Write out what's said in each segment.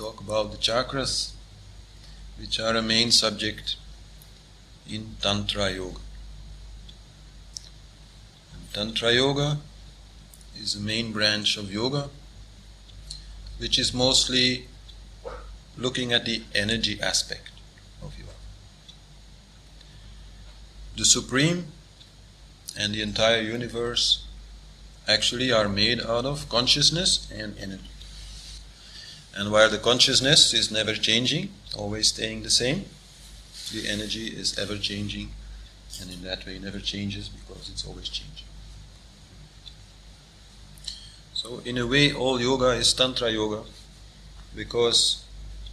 talk about the chakras, which are a main subject in Tantra Yoga. And Tantra Yoga is the main branch of yoga, which is mostly looking at the energy aspect of yoga. The Supreme and the entire universe actually are made out of consciousness and energy. And while the consciousness is never changing, always staying the same, the energy is ever changing, and in that way never changes because it's always changing. So in a way all yoga is Tantra Yoga, because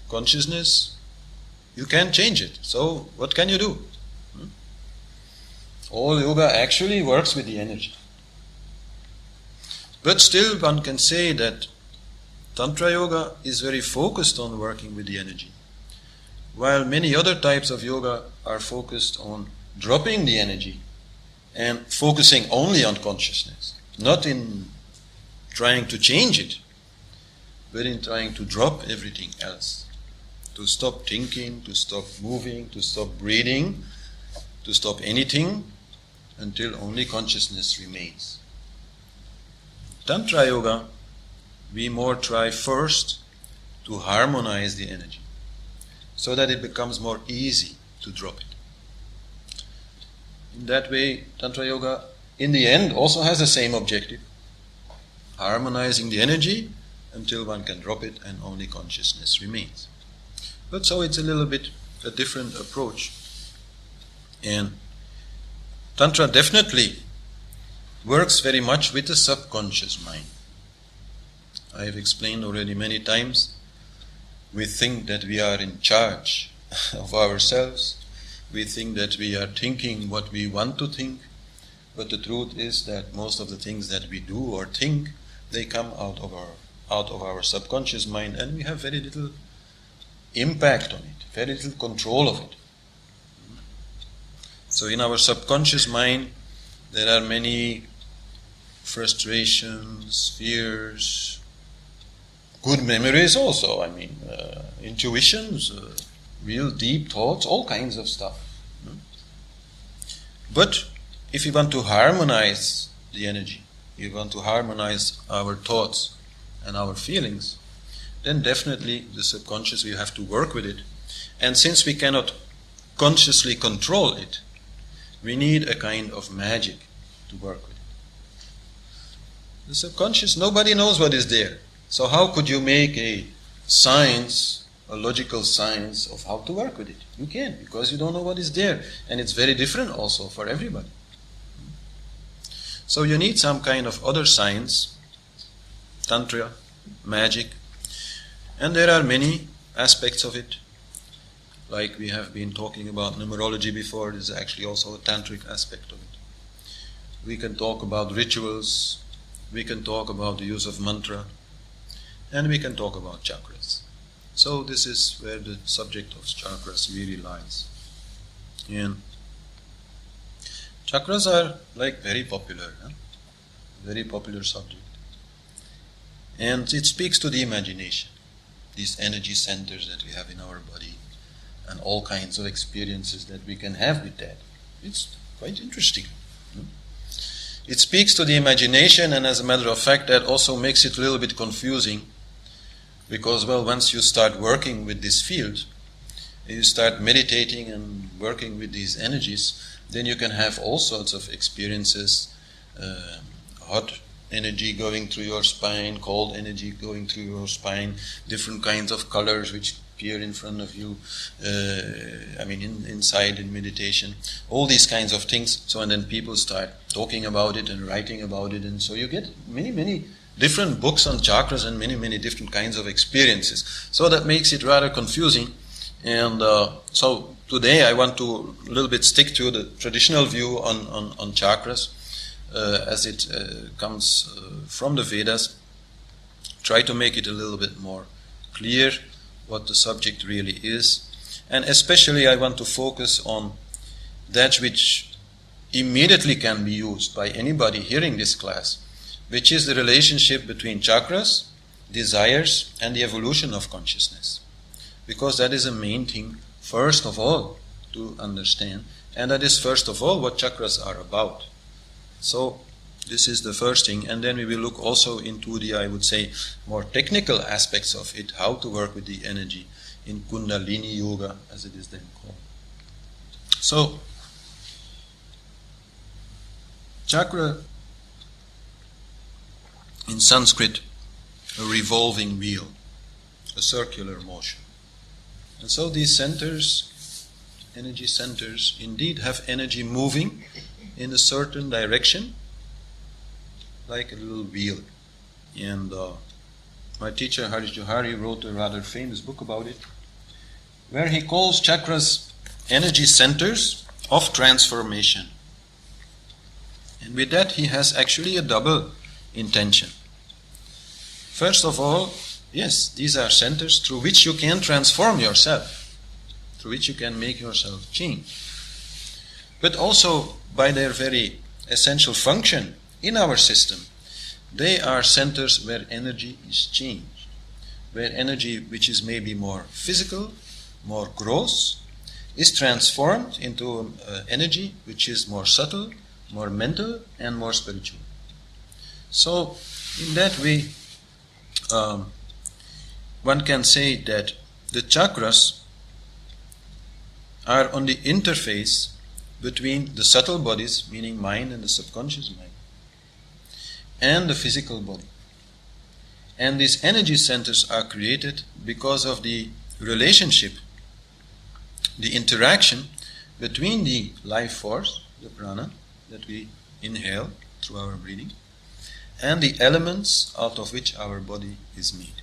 consciousness, you can't change it. So what can you do? All yoga actually works with the energy. But still one can say that Tantra Yoga is very focused on working with the energy, while many other types of yoga are focused on dropping the energy and focusing only on consciousness, not in trying to change it, but in trying to drop everything else, to stop thinking, to stop moving, to stop breathing, to stop anything until only consciousness remains. Tantra Yoga, we more try first to harmonize the energy so that it becomes more easy to drop it. In that way, Tantra Yoga in the end also has the same objective, harmonizing the energy until one can drop it and only consciousness remains. But so it's a little bit a different approach. And Tantra definitely works very much with the subconscious mind. I have explained already many times, we think that we are in charge of ourselves. We think that we are thinking what we want to think, but the truth is that most of the things that we do or think, they come out of our subconscious mind, and we have very little impact on it, very little control of it. So in our subconscious mind, there are many frustrations, fears, good memories also, intuitions, real deep thoughts, all kinds of stuff. But if you want to harmonize the energy, you want to harmonize our thoughts and our feelings, then definitely the subconscious, we have to work with it. And since we cannot consciously control it, we need a kind of magic to work with it. The subconscious, nobody knows what is there. So how could you make a science, a logical science of how to work with it? You can't, because you don't know what is there. And it's very different also for everybody. So you need some kind of other science, Tantra, magic. And there are many aspects of it. Like we have been talking about numerology before, there's actually also a Tantric aspect of it. We can talk about rituals, we can talk about the use of mantra, and we can talk about chakras. So this is where the subject of chakras really lies. And chakras are like very popular, very popular subject. And it speaks to the imagination, these energy centers that we have in our body, and all kinds of experiences that we can have with that. It's quite interesting. It speaks to the imagination, and as a matter of fact, that also makes it a little bit confusing, because, once you start working with this field, you start meditating and working with these energies, then you can have all sorts of experiences, hot energy going through your spine, cold energy going through your spine, different kinds of colors which appear in front of you, inside in meditation, all these kinds of things. So, and then people start talking about it and writing about it, and so you get many, many different books on chakras and many, many different kinds of experiences. So that makes it rather confusing. And so today I want to a little bit stick to the traditional view on chakras as it comes from the Vedas. Try to make it a little bit more clear what the subject really is. And especially I want to focus on that which immediately can be used by anybody hearing this class, which is the relationship between chakras desires and the evolution of consciousness. Because that is a main thing, first of all, to understand. And that is first of all what chakras are about. So this is the first thing. And then we will look also into the, I would say, more technical aspects of it, how to work with the energy in Kundalini Yoga, as it is then called. So, chakra in Sanskrit, a revolving wheel, a circular motion. And so these centers, energy centers, indeed have energy moving in a certain direction, like a little wheel. And my teacher Harish Johari wrote a rather famous book about it, where he calls chakras energy centers of transformation. And with that he has actually a double intention. First of all, yes, these are centers through which you can transform yourself, through which you can make yourself change. But also, by their very essential function in our system, they are centers where energy is changed, where energy which is maybe more physical, more gross, is transformed into energy which is more subtle, more mental, and more spiritual. So, in that way, one can say that the chakras are on the interface between the subtle bodies, meaning mind and the subconscious mind, and the physical body. And these energy centers are created because of the relationship, the interaction between the life force, the prana, that we inhale through our breathing, and the elements out of which our body is made.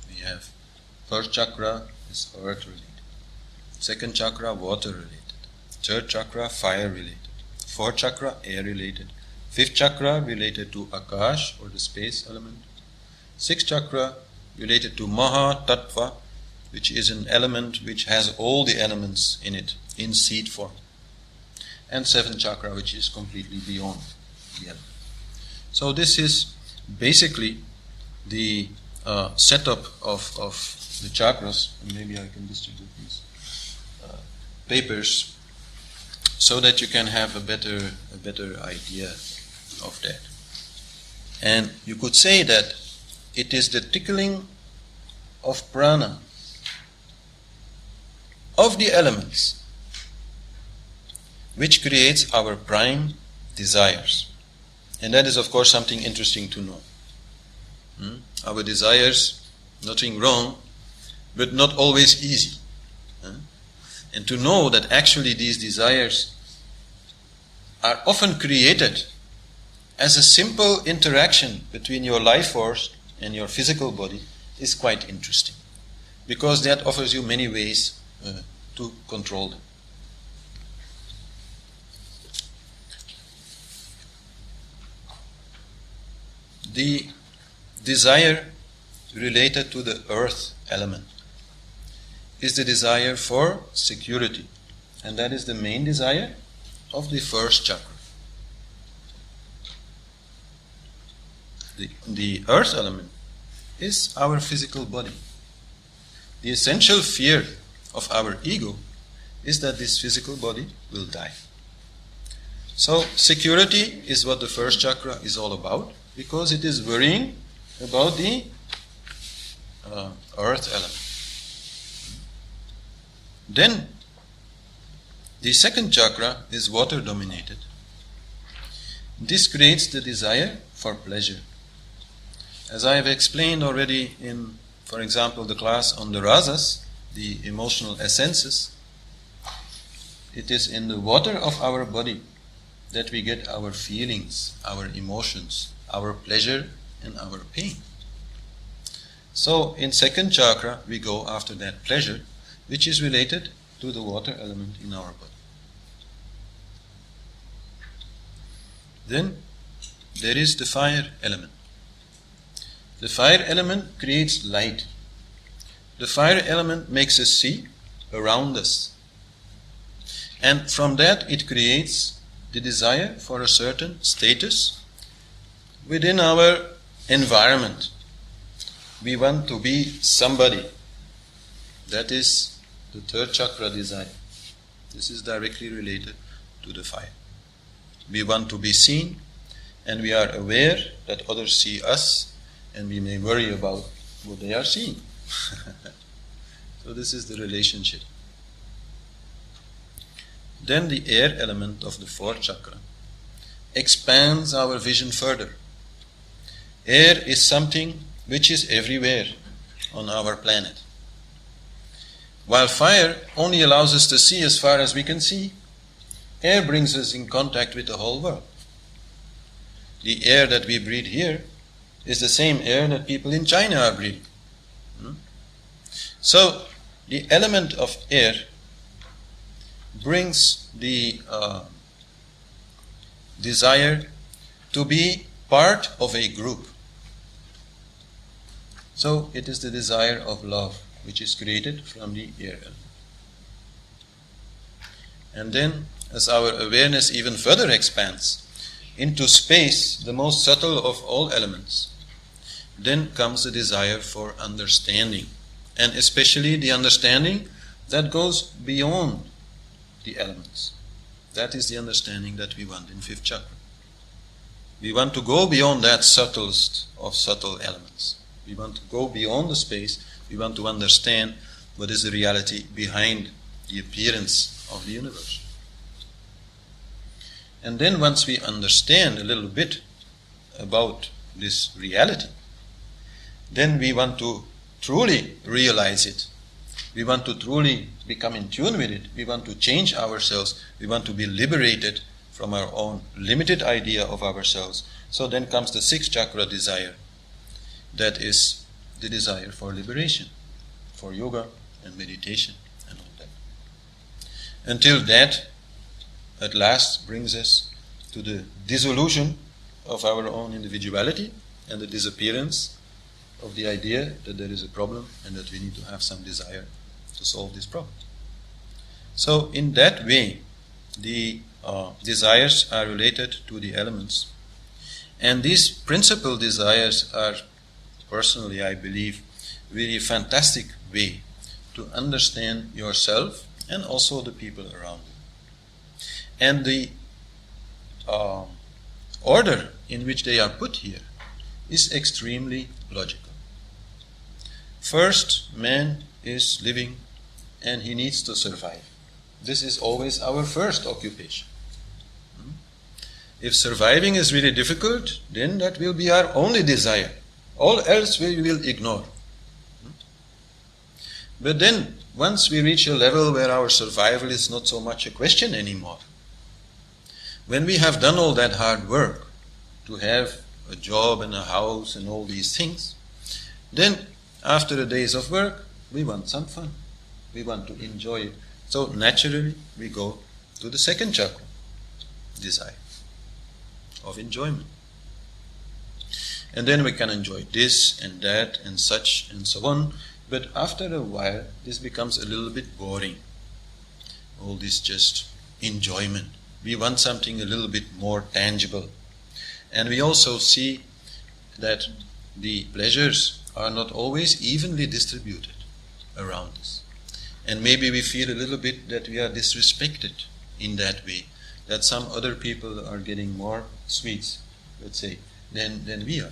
We have first chakra is earth related, second chakra water related, third chakra fire related, fourth chakra air related, fifth chakra related to akash or the space element, sixth chakra related to maha tattva, which is an element which has all the elements in it in seed form, and seventh chakra which is completely beyond the element. So this is basically the setup of the chakras, and maybe I can distribute these papers so that you can have a better idea of that. And you could say that it is the tickling of prana, of the elements, which creates our prime desires. And that is, of course, something interesting to know. Our desires, nothing wrong, but not always easy. And to know that actually these desires are often created as a simple interaction between your life force and your physical body is quite interesting, because that offers you many ways to control them. The desire related to the earth element is the desire for security, and that is the main desire of the first chakra. The earth element is our physical body. The essential fear of our ego is that this physical body will die. So security is what the first chakra is all about, because it is worrying about the earth element. Then the second chakra is water dominated. This creates the desire for pleasure. As I have explained already in, for example, the class on the rasas, the emotional essences, it is in the water of our body that we get our feelings, our emotions, our pleasure and our pain. So in second chakra we go after that pleasure, which is related to the water element in our body. Then there is the fire element. The fire element creates light. The fire element makes us see around us. And from that it creates the desire for a certain status within our environment. we want to be somebody. That is the third chakra desire. This is directly related to the fire. We want to be seen, and we are aware that others see us, and we may worry about what they are seeing. So this is the relationship. Then the air element of the fourth chakra expands our vision further. Air is something which is everywhere on our planet. While fire only allows us to see as far as we can see, air brings us in contact with the whole world. The air that we breathe here is the same air that people in China are breathing. So the element of air brings the desire to be part of a group. So it is the desire of love which is created from the air element. And then, as our awareness even further expands into space, the most subtle of all elements, then comes the desire for understanding, and especially the understanding that goes beyond the elements. That is the understanding that we want in fifth chakra. We want to go beyond that subtlest of subtle elements. We want to go beyond the space. We want to understand what is the reality behind the appearance of the universe. And then once we understand a little bit about this reality, then we want to truly realize it. We want to truly become in tune with it. We want to change ourselves. We want to be liberated from our own limited idea of ourselves. So then comes the sixth chakra desire. That is the desire for liberation, for yoga and meditation and all that. Until that, at last, brings us to the dissolution of our own individuality and the disappearance of the idea that there is a problem and that we need to have some desire to solve this problem. So in that way, the desires are related to the elements. And these principal desires are, personally I believe, very fantastic way to understand yourself and also the people around you. And the order in which they are put here is extremely logical. First, man is living and he needs to survive. This is always our first occupation. If surviving is really difficult, then that will be our only desire. All else we will ignore. But then, once we reach a level where our survival is not so much a question anymore, when we have done all that hard work to have a job and a house and all these things, then after the days of work, we want some fun. We want to enjoy it. So naturally, we go to the second chakra, desire of enjoyment. And then we can enjoy this and that and such and so on. But after a while, this becomes a little bit boring. All this just enjoyment. We want something a little bit more tangible. And we also see that the pleasures are not always evenly distributed around us. And maybe we feel a little bit that we are disrespected in that way, that some other people are getting more sweets, let's say, than we are.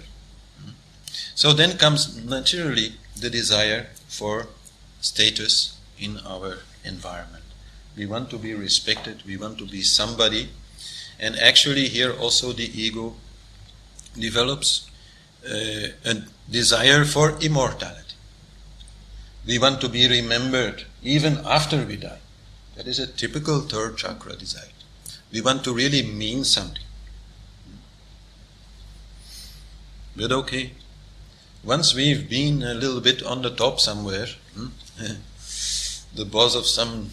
So then comes naturally the desire for status in our environment. We want to be respected, we want to be somebody, and actually here also the ego develops a desire for immortality. We want to be remembered even after we die. That is a typical third chakra desire. We want to really mean something. But okay, once we've been a little bit on the top somewhere, the boss of some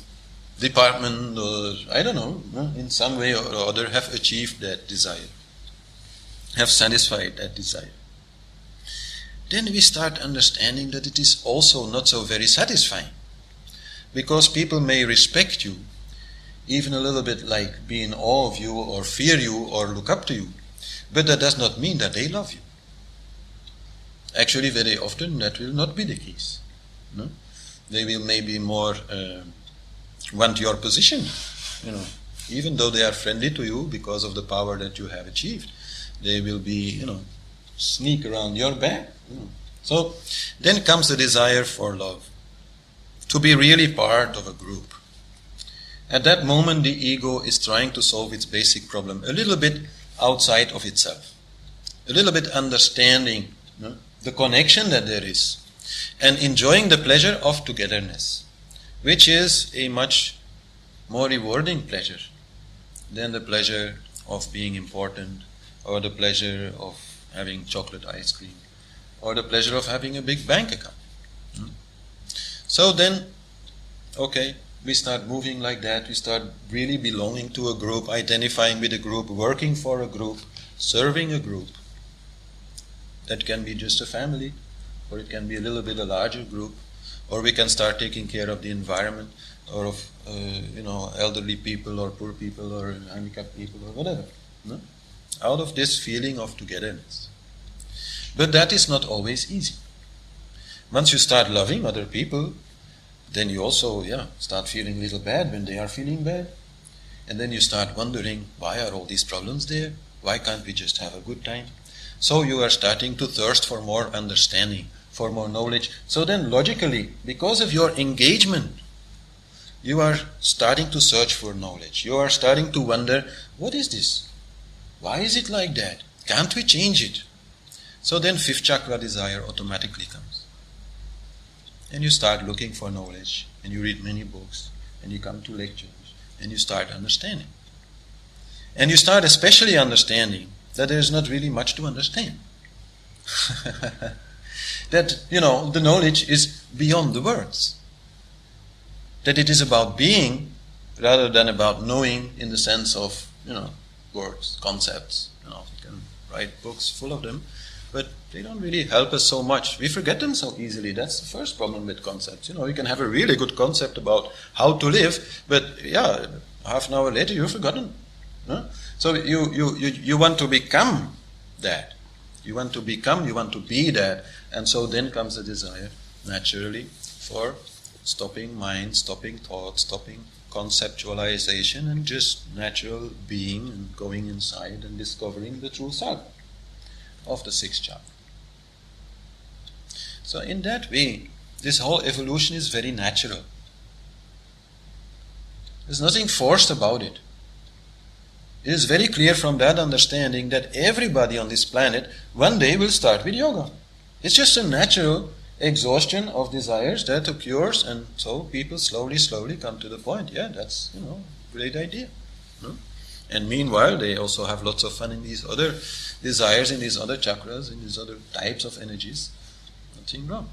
department or I don't know, in some way or other have achieved that desire, have satisfied that desire, then we start understanding that it is also not so very satisfying. Because people may respect you, even a little bit like be in awe of you or fear you or look up to you, but that does not mean that they love you. Actually, very often that will not be the case. No? They will maybe more want your position, even though they are friendly to you because of the power that you have achieved. They will be, sneak around your back. So then comes the desire for love, to be really part of a group. At that moment, the ego is trying to solve its basic problem a little bit outside of itself, a little bit understanding the connection that there is, and enjoying the pleasure of togetherness, which is a much more rewarding pleasure than the pleasure of being important, or the pleasure of having chocolate ice cream, or the pleasure of having a big bank account. So then, okay, we start moving like that, we start really belonging to a group, identifying with a group, working for a group, serving a group. That can be just a family, or it can be a little bit a larger group, or we can start taking care of the environment, or of elderly people, or poor people, or handicapped people, or whatever. No? Out of this feeling of togetherness. But that is not always easy. Once you start loving other people, then you also start feeling a little bad when they are feeling bad. And then you start wondering, why are all these problems there? Why can't we just have a good time? So you are starting to thirst for more understanding, for more knowledge. So then logically, because of your engagement, you are starting to search for knowledge. You are starting to wonder, what is this? Why is it like that? Can't we change it? So then fifth chakra desire automatically comes. And you start looking for knowledge, and you read many books, and you come to lectures, and you start understanding. And you start especially understanding that there is not really much to understand. That, the knowledge is beyond the words. That it is about being rather than about knowing in the sense of, words, concepts. You can write books full of them, but they don't really help us so much. We forget them so easily. That's the first problem with concepts. You can have a really good concept about how to live, but half an hour later you've forgotten. So you want to become that. You want to become, you want to be that. And so then comes the desire, naturally, for stopping mind, stopping thought, stopping conceptualization, and just natural being and going inside and discovering the true self of the sixth chakra. So in that way, this whole evolution is very natural. There's nothing forced about it. It is very clear from that understanding that everybody on this planet one day will start with yoga. It's just a natural exhaustion of desires that occurs, and so people slowly come to the point, that's, great idea. No? And meanwhile, they also have lots of fun in these other desires, in these other chakras, in these other types of energies. Nothing wrong.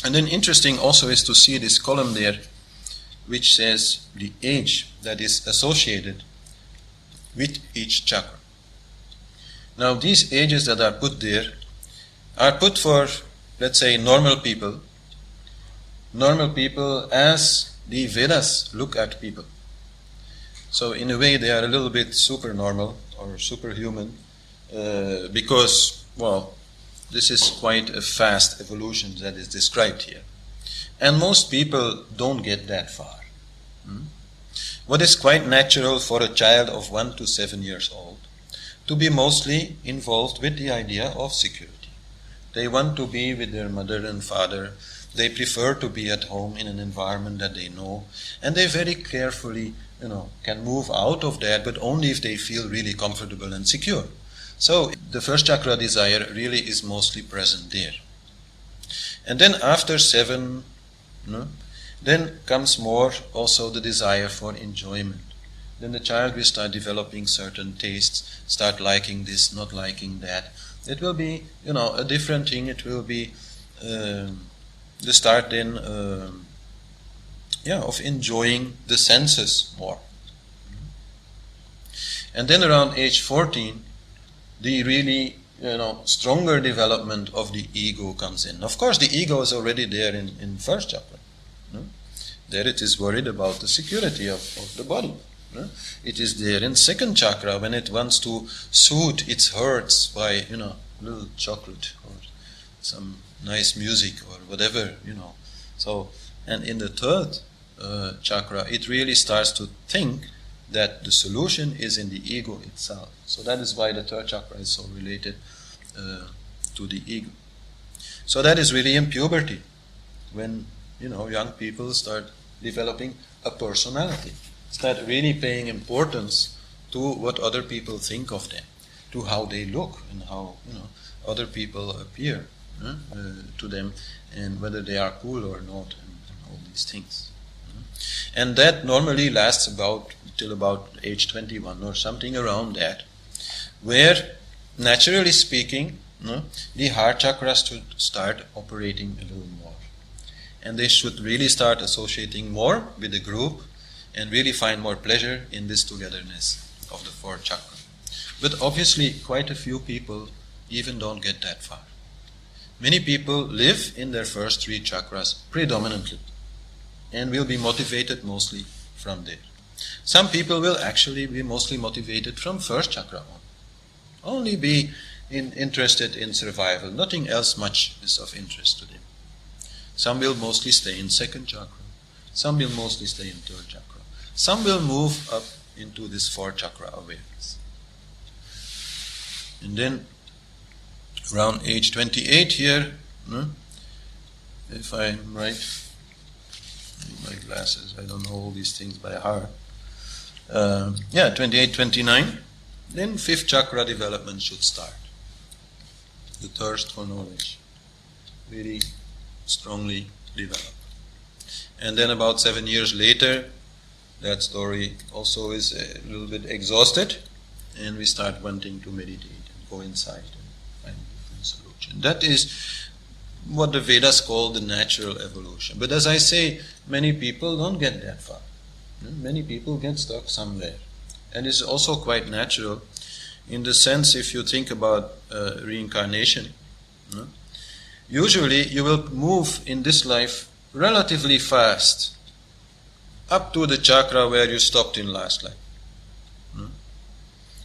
And then interesting also is to see this column there, which says the age that is associated with each chakra. Now these ages that are put there are put for, let's say, normal people as the Vedas look at people. So in a way they are a little bit super normal or superhuman because, this is quite a fast evolution that is described here. And most people don't get that far. What is quite natural for a child of 1 to 7 years old to be mostly involved with the idea of security. They want to be with their mother and father. They prefer to be at home in an environment that they know. And they very carefully, can move out of that, but only if they feel really comfortable and secure. So the first chakra desire really is mostly present there. And then after 7, then comes more also the desire for enjoyment. Then the child will start developing certain tastes, start liking this, not liking that. It will be, a different thing. It will be the start then, of enjoying the senses more. And then around age 14, the really, stronger development of the ego comes in. Of course, the ego is already there in first chakra. There it is worried about the security of the body. It is there in second chakra when it wants to soothe its hurts by, little chocolate or some nice music or whatever, So, and in the third chakra, it really starts to think that the solution is in the ego itself. So that is why the third chakra is so related to the ego. So that is really in puberty, when young people start developing a personality, start really paying importance to what other people think of them, to how they look and how other people appear to them, and whether they are cool or not, and all these things. And that normally lasts till about age 21 or something around that, where naturally speaking, the heart chakras should start operating a little more. And they should really start associating more with the group and really find more pleasure in this togetherness of the fourth chakra. But obviously, quite a few people even don't get that far. Many people live in their first three chakras predominantly and will be motivated mostly from there. Some people will actually be mostly motivated from first chakra on. Only be interested in survival. Nothing else much is of interest to them. Some will mostly stay in second chakra. Some will mostly stay in third chakra. Some will move up into this fourth chakra awareness. And then around age 28 here, if I'm right, my glasses, I don't know all these things by heart. 28, 29, then fifth chakra development should start. The thirst for knowledge really strongly develop. And then about 7 years later, that story also is a little bit exhausted, and we start wanting to meditate and go inside and find a different solution. That is what the Vedas call the natural evolution. But as I say, many people don't get that far. Many people get stuck somewhere. And it's also quite natural in the sense, if you think about reincarnation, usually you will move in this life relatively fast up to the chakra where you stopped in last life.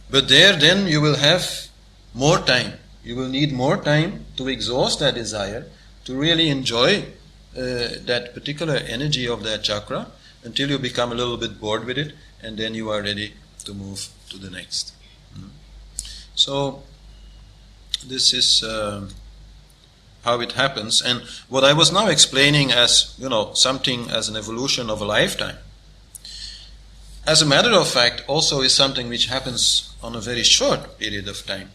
But there then you will have more time. You will need more time to exhaust that desire, to really enjoy that particular energy of that chakra until you become a little bit bored with it, and then you are ready to move to the next. So this is how it happens. And what I was now explaining as, something as an evolution of a lifetime, as a matter of fact, also is something which happens on a very short period of time,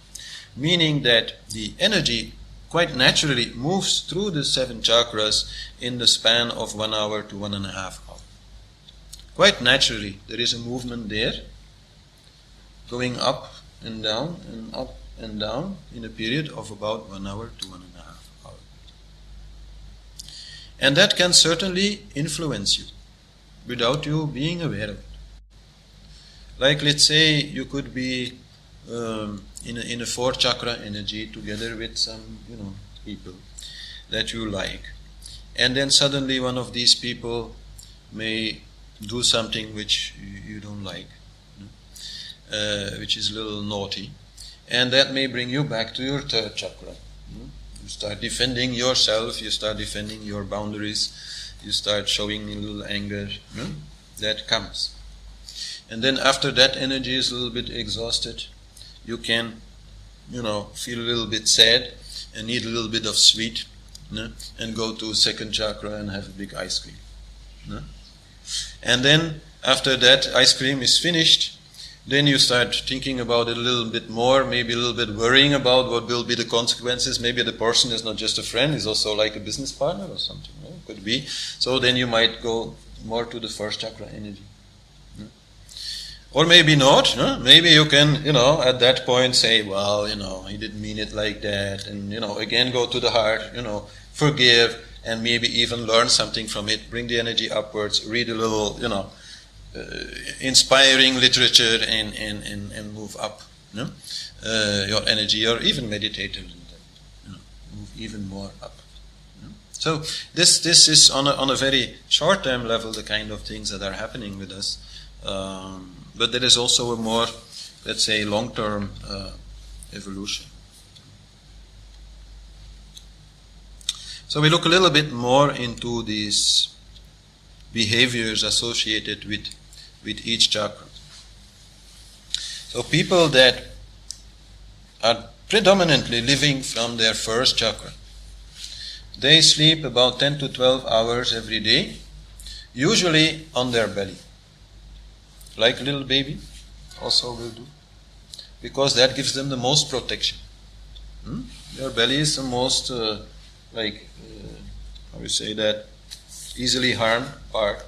meaning that the energy quite naturally moves through the 7 chakras in the span of 1 hour to 1.5 hours. Quite naturally, there is a movement there, going up and down and up and down in a period of about 1 hour to 1.5 hours. And that can certainly influence you without you being aware of it. Like, let's say you could be in a 4th chakra energy together with some, people that you like. And then suddenly one of these people may do something which you don't like, which is a little naughty. And that may bring you back to your 3rd chakra. You start defending yourself, you start defending your boundaries, you start showing a little anger. That comes. And then after that energy is a little bit exhausted, you can, feel a little bit sad and need a little bit of sweet, and go to 2nd chakra and have a big ice cream. And then after that ice cream is finished, then you start thinking about it a little bit more, maybe a little bit worrying about what will be the consequences. Maybe the person is not just a friend, is also like a business partner or something. Could be. So then you might go more to the 1st chakra energy. Or maybe not. Maybe you can, at that point say, well, he didn't mean it like that. And, again go to the heart, forgive, and maybe even learn something from it. Bring the energy upwards, read a little, inspiring literature and move up your energy, or even meditate a little bit, move even more up. So this is on a very short-term level the kind of things that are happening with us. But there is also a more, let's say, long-term evolution. So we look a little bit more into these behaviors associated with each chakra. So people that are predominantly living from their first chakra, they sleep about 10 to 12 hours every day, usually on their belly, like a little baby also will do, because that gives them the most protection. Their belly is the most, how you say that, easily harmed part.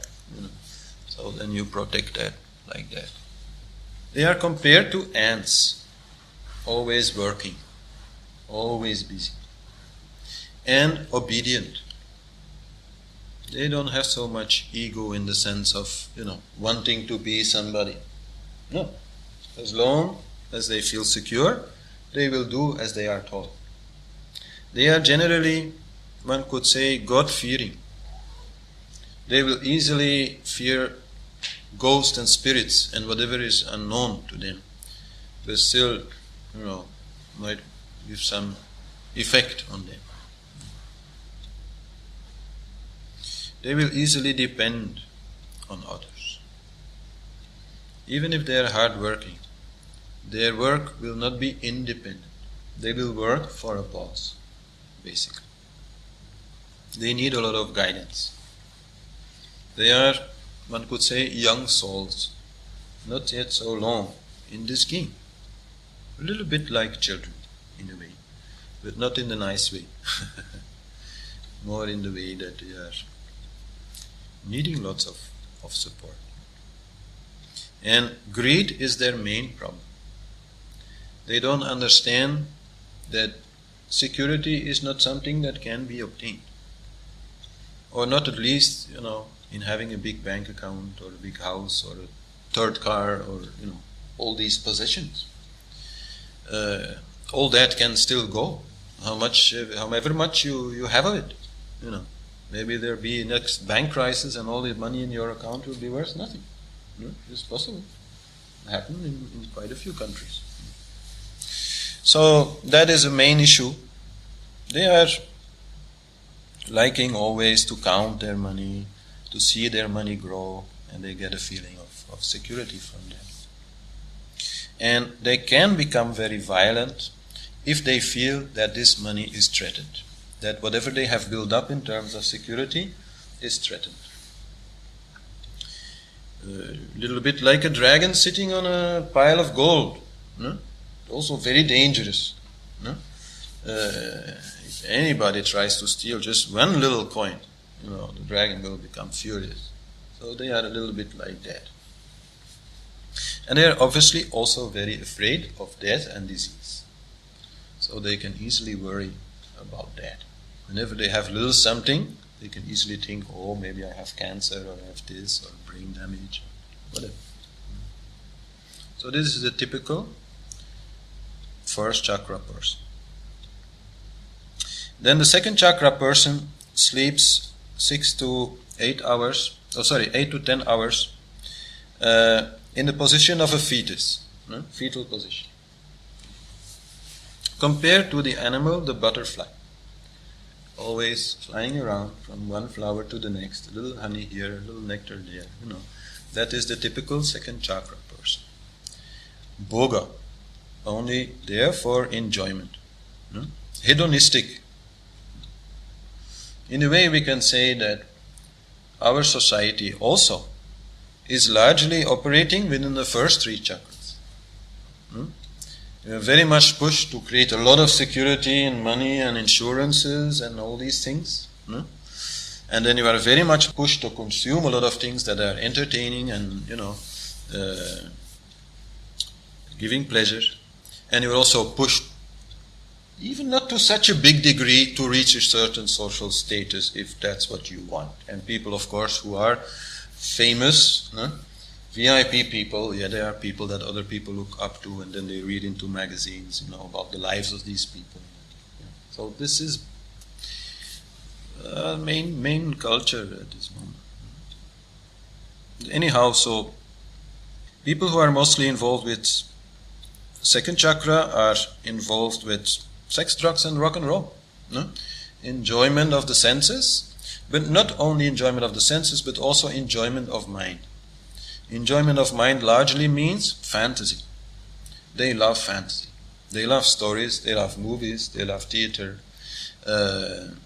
So then you protect that like that. They are compared to ants, always working, always busy, and obedient. They don't have so much ego in the sense of, wanting to be somebody. No. As long as they feel secure, they will do as they are told. They are generally, one could say, God-fearing. They will easily fear ghosts and spirits and whatever is unknown to them. But still, might give some effect on them. They will easily depend on others. Even if they are hard-working, their work will not be independent. They will work for a boss, basically. They need a lot of guidance. They are, one could say, young souls, not yet so long in this game. A little bit like children, in a way, but not in the nice way. More in the way that they are needing lots of support. And greed is their main problem. They don't understand that security is not something that can be obtained. Or not at least, in having a big bank account or a big house or a third car or, all these possessions. All that can still go. However much you have of it, Maybe there'll be next bank crisis and all the money in your account will be worth nothing. It's possible. It happened in quite a few countries. So that is a main issue. They are liking always to count their money, to see their money grow, and they get a feeling of security from that. And they can become very violent if they feel that this money is threatened, that whatever they have built up in terms of security is threatened. A little bit like a dragon sitting on a pile of gold. Also very dangerous. If anybody tries to steal just one little coin, the dragon will become furious. So they are a little bit like that. And they are obviously also very afraid of death and disease. So they can easily worry about that. Whenever they have little something, they can easily think, maybe I have cancer or I have this or brain damage, whatever. So this is the typical first chakra person. Then the second chakra person sleeps 8 to 10 hours in the position of a fetus, fetal position. Compared to the animal, the butterfly, always flying around from one flower to the next, a little honey here, a little nectar there, That is the typical second chakra person. Bhoga, only there for enjoyment. Hedonistic. In a way we can say that our society also is largely operating within the first three chakras. We are very much pushed to create a lot of security and money and insurances and all these things. And then you are very much pushed to consume a lot of things that are entertaining and, giving pleasure. And you are also pushed, even not to such a big degree, to reach a certain social status if that's what you want. And people, of course, who are famous, VIP people, they are people that other people look up to, and then they read into magazines, about the lives of these people. So this is main culture at this moment. Anyhow, so People who are mostly involved with second chakra are involved with sex, drugs and rock and roll. No? Enjoyment of the senses, but not only enjoyment of the senses, but also enjoyment of mind. Enjoyment of mind largely means fantasy. They love fantasy. They love stories, they love movies, they love theater, and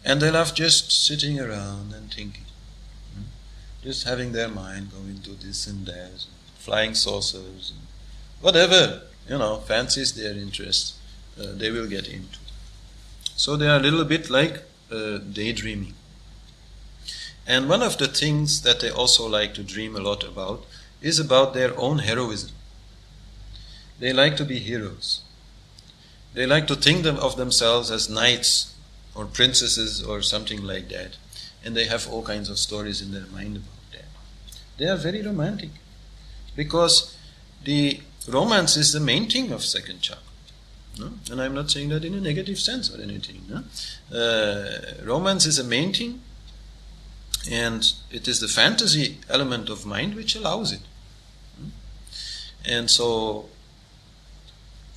they love just sitting around and thinking. Just having their mind going to this and that, flying saucers, and whatever, fancies their interest, they will get into. So they are a little bit like daydreaming. And one of the things that they also like to dream a lot about is about their own heroism. They like to be heroes. They like to think of themselves as knights or princesses or something like that. And they have all kinds of stories in their mind about that. They are very romantic because the romance is the main thing of second chakra. No? And I'm not saying that in a negative sense or anything. No? Romance is the main thing, and it is the fantasy element of mind which allows it. And so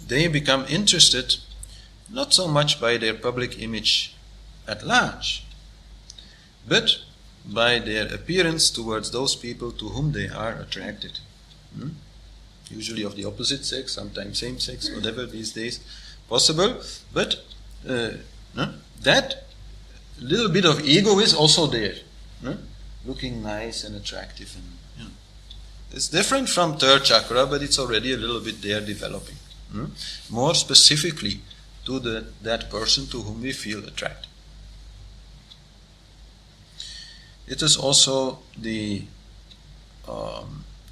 they become interested not so much by their public image at large, but by their appearance towards those people to whom they are attracted. Usually of the opposite sex, sometimes same sex, whatever these days possible. But that little bit of ego is also there. Looking nice and attractive. And, it's different from third chakra, but it's already a little bit there developing. More specifically to that person to whom we feel attracted. It is also the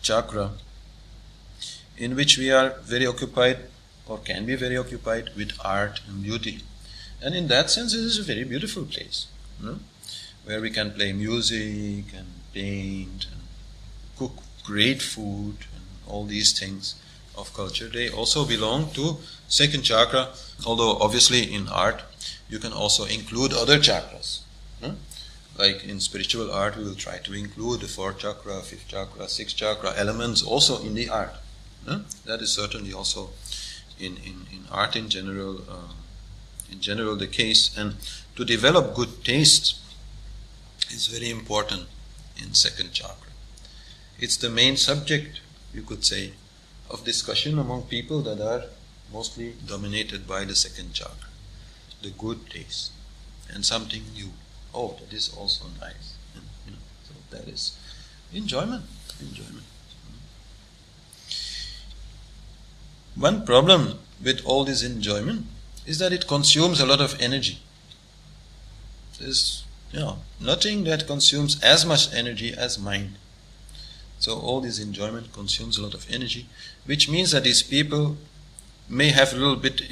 chakra in which we are very occupied, or can be very occupied, with art and beauty. And in that sense, it is a very beautiful place, where we can play music and paint and cook great food and all these things of culture. They also belong to second chakra, although obviously in art you can also include other chakras. Like in spiritual art, we will try to include the fourth chakra, fifth chakra, sixth chakra elements also in the art. That is certainly also in art in general the case. And to develop good taste is very important in second chakra. It's the main subject, you could say, of discussion among people that are mostly dominated by the second chakra. The good taste and something new. Oh, that is also nice. So that is enjoyment. One problem with all this enjoyment is that it consumes a lot of energy. There's nothing that consumes as much energy as mind. So all this enjoyment consumes a lot of energy, which means that these people may have a little bit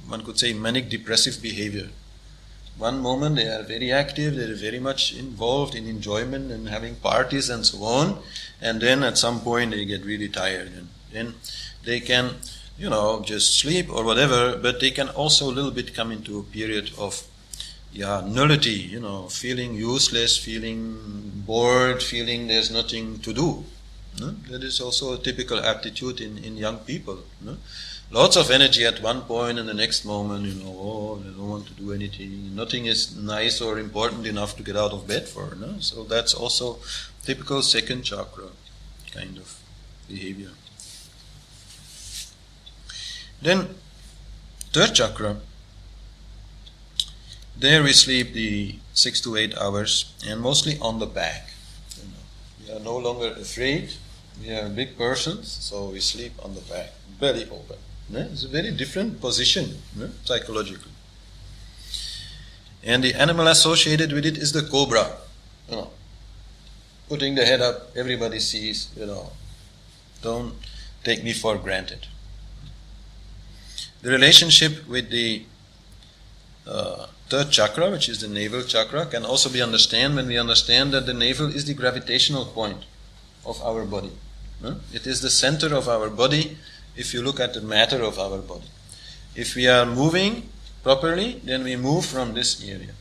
one could say, manic depressive behavior. One moment they are very active, they are very much involved in enjoyment and having parties and so on, and then at some point they get really tired, and then they can, just sleep or whatever, but they can also a little bit come into a period of nullity, feeling useless, feeling bored, feeling there's nothing to do. That is also a typical attitude in young people. Lots of energy at one point, and the next moment, they don't want to do anything. Nothing is nice or important enough to get out of bed for. So that's also typical second chakra kind of behavior. Then third chakra, there we sleep the 6 to 8 hours, and mostly on the back. We are no longer afraid. We are big persons, so we sleep on the back, belly open. It's a very different position, psychologically. And the animal associated with it is the cobra. Putting the head up, everybody sees, don't take me for granted. The relationship with the third chakra, which is the navel chakra, can also be understood when we understand that the navel is the gravitational point of our body. It is the center of our body if you look at the matter of our body. If we are moving properly, then we move from this area,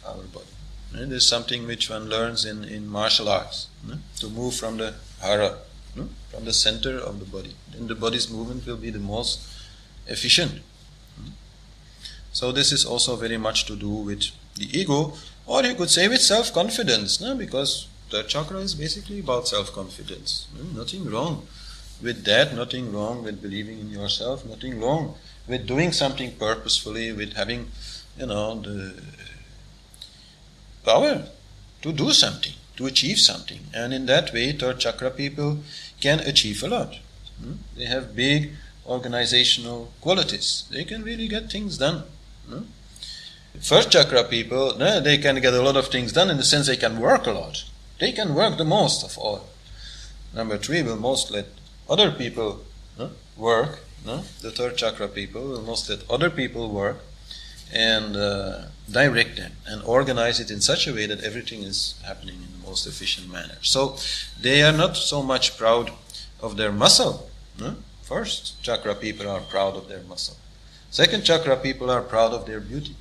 our body. This is something which one learns in martial arts, to move from the hara, from the center of the body. Then the body's movement will be the most efficient. So this is also very much to do with the ego, or you could say with self-confidence, no? Because the chakra is basically about self-confidence. Nothing wrong with that, nothing wrong with believing in yourself, nothing wrong with doing something purposefully, with having, the power to do something, to achieve something. And in that way, third chakra people can achieve a lot. They have big organizational qualities. They can really get things done. First chakra people, they can get a lot of things done in the sense they can work a lot. They can work the most of all. Number 3 will most let other people work. The third chakra people will most let other people work and direct them and organize it in such a way that everything is happening in the most efficient manner. So they are not so much proud of their muscle. First chakra people are proud of their muscle. Second chakra people are proud of their beauty.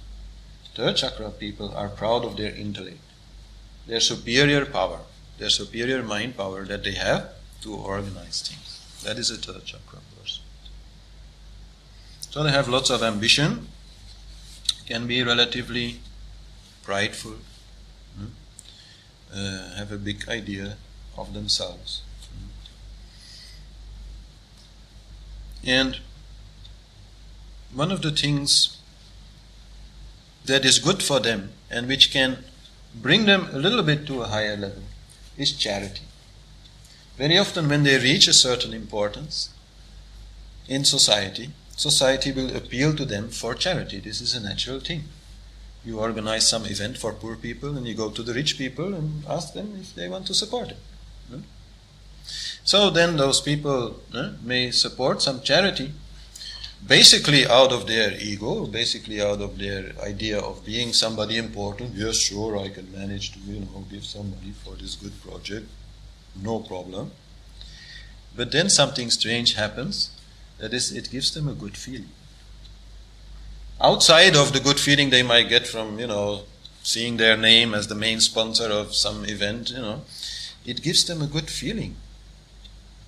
Third chakra people are proud of their intellect, their superior power, their superior mind power that they have to organize things. That is a third chakra person. So they have lots of ambition, can be relatively prideful, have a big idea of themselves. And one of the things that is good for them and which can bring them a little bit to a higher level is charity. Very often when they reach a certain importance in society, society will appeal to them for charity. This is a natural thing. You organize some event for poor people and you go to the rich people and ask them if they want to support it. So then those people may support some charity, basically out of their ego, basically out of their idea of being somebody important. Yes, sure, I can manage to give some money for this good project, no problem. But then something strange happens, that is, it gives them a good feeling. Outside of the good feeling they might get from, seeing their name as the main sponsor of some event, it gives them a good feeling.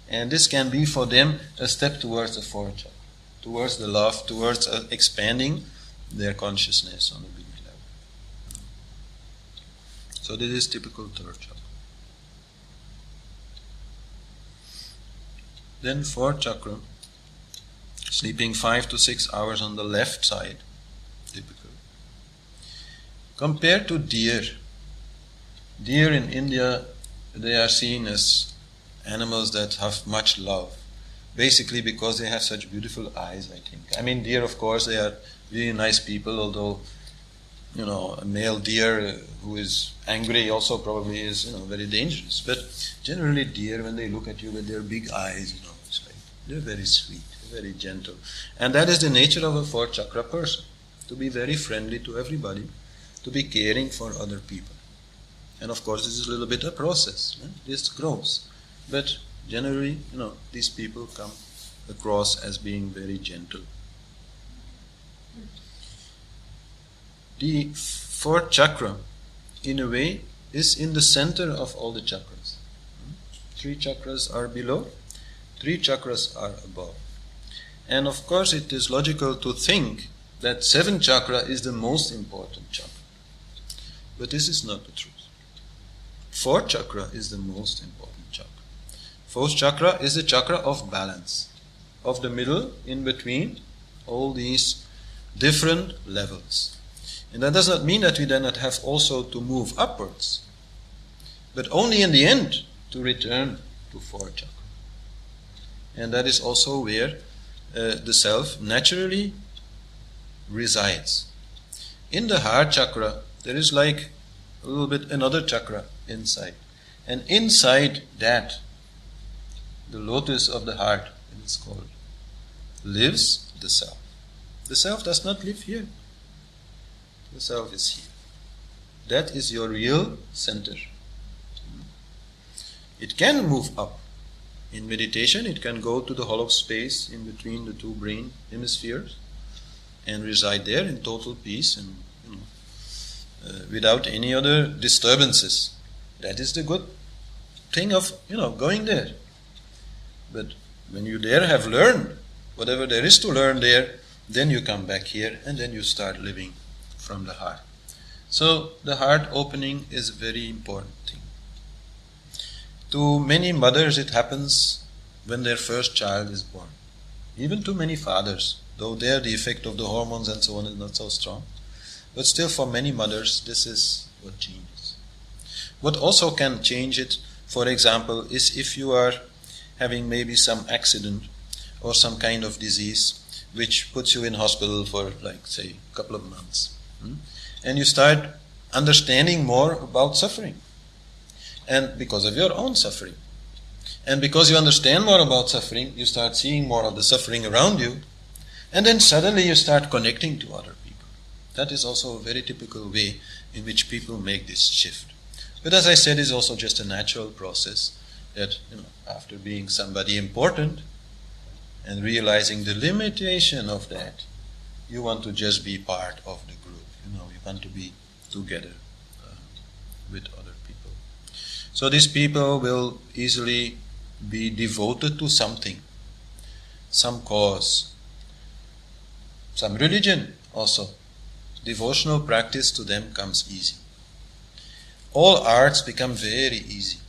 And this can be for them a step towards the fourth chakra, towards the love, towards expanding their consciousness on a big level. So this is typical third chakra. Then fourth chakra, sleeping 5 to 6 hours on the left side, typical. Compared to deer in India, they are seen as animals that have much love. Basically because they have such beautiful eyes, I think. I mean, deer, of course, they are really nice people, although, a male deer who is angry also probably is, very dangerous. But generally deer, when they look at you with their big eyes, it's like, they're very sweet, they're very gentle. And that is the nature of a fourth chakra person, to be very friendly to everybody, to be caring for other people. And of course, this is a little bit a process. This grows. But generally, these people come across as being very gentle. The fourth chakra, in a way, is in the center of all the chakras. 3 chakras are below, 3 chakras are above. And of course, it is logical to think that 7 chakra is the most important chakra. But this is not the truth. 4th chakra is the most important chakra. 4th chakra is the chakra of balance, of the middle, in between all these different levels. And that does not mean that we do not have also to move upwards, but only in the end to return to 4th chakra. And that is also where the self naturally resides. In the heart chakra, there is like a little bit another chakra inside. And inside that, the lotus of the heart, it is called, lives the self. The self does not live here. The self is here. That is your real center. It can move up. In meditation, it can go to the hollow space in between the 2 brain hemispheres and reside there in total peace and without any other disturbances. That is the good. thing of, going there. But when you there have learned whatever there is to learn there, then you come back here and then you start living from the heart. So the heart opening is a very important thing. To many mothers it happens when their first child is born. Even to many fathers, though there the effect of the hormones and so on is not so strong. But still for many mothers this is what changes. What also can change it, for example, is if you are having maybe some accident or some kind of disease which puts you in hospital for, like, say, a couple of months. And you start understanding more about suffering. And because of your own suffering. And because you understand more about suffering, you start seeing more of the suffering around you. And then suddenly you start connecting to other people. That is also a very typical way in which people make this shift. But as I said, it's also just a natural process that, after being somebody important and realizing the limitation of that, you want to just be part of the group. You want to be together with other people. So these people will easily be devoted to something, some cause, some religion also. Devotional practice to them comes easy. All arts become very easy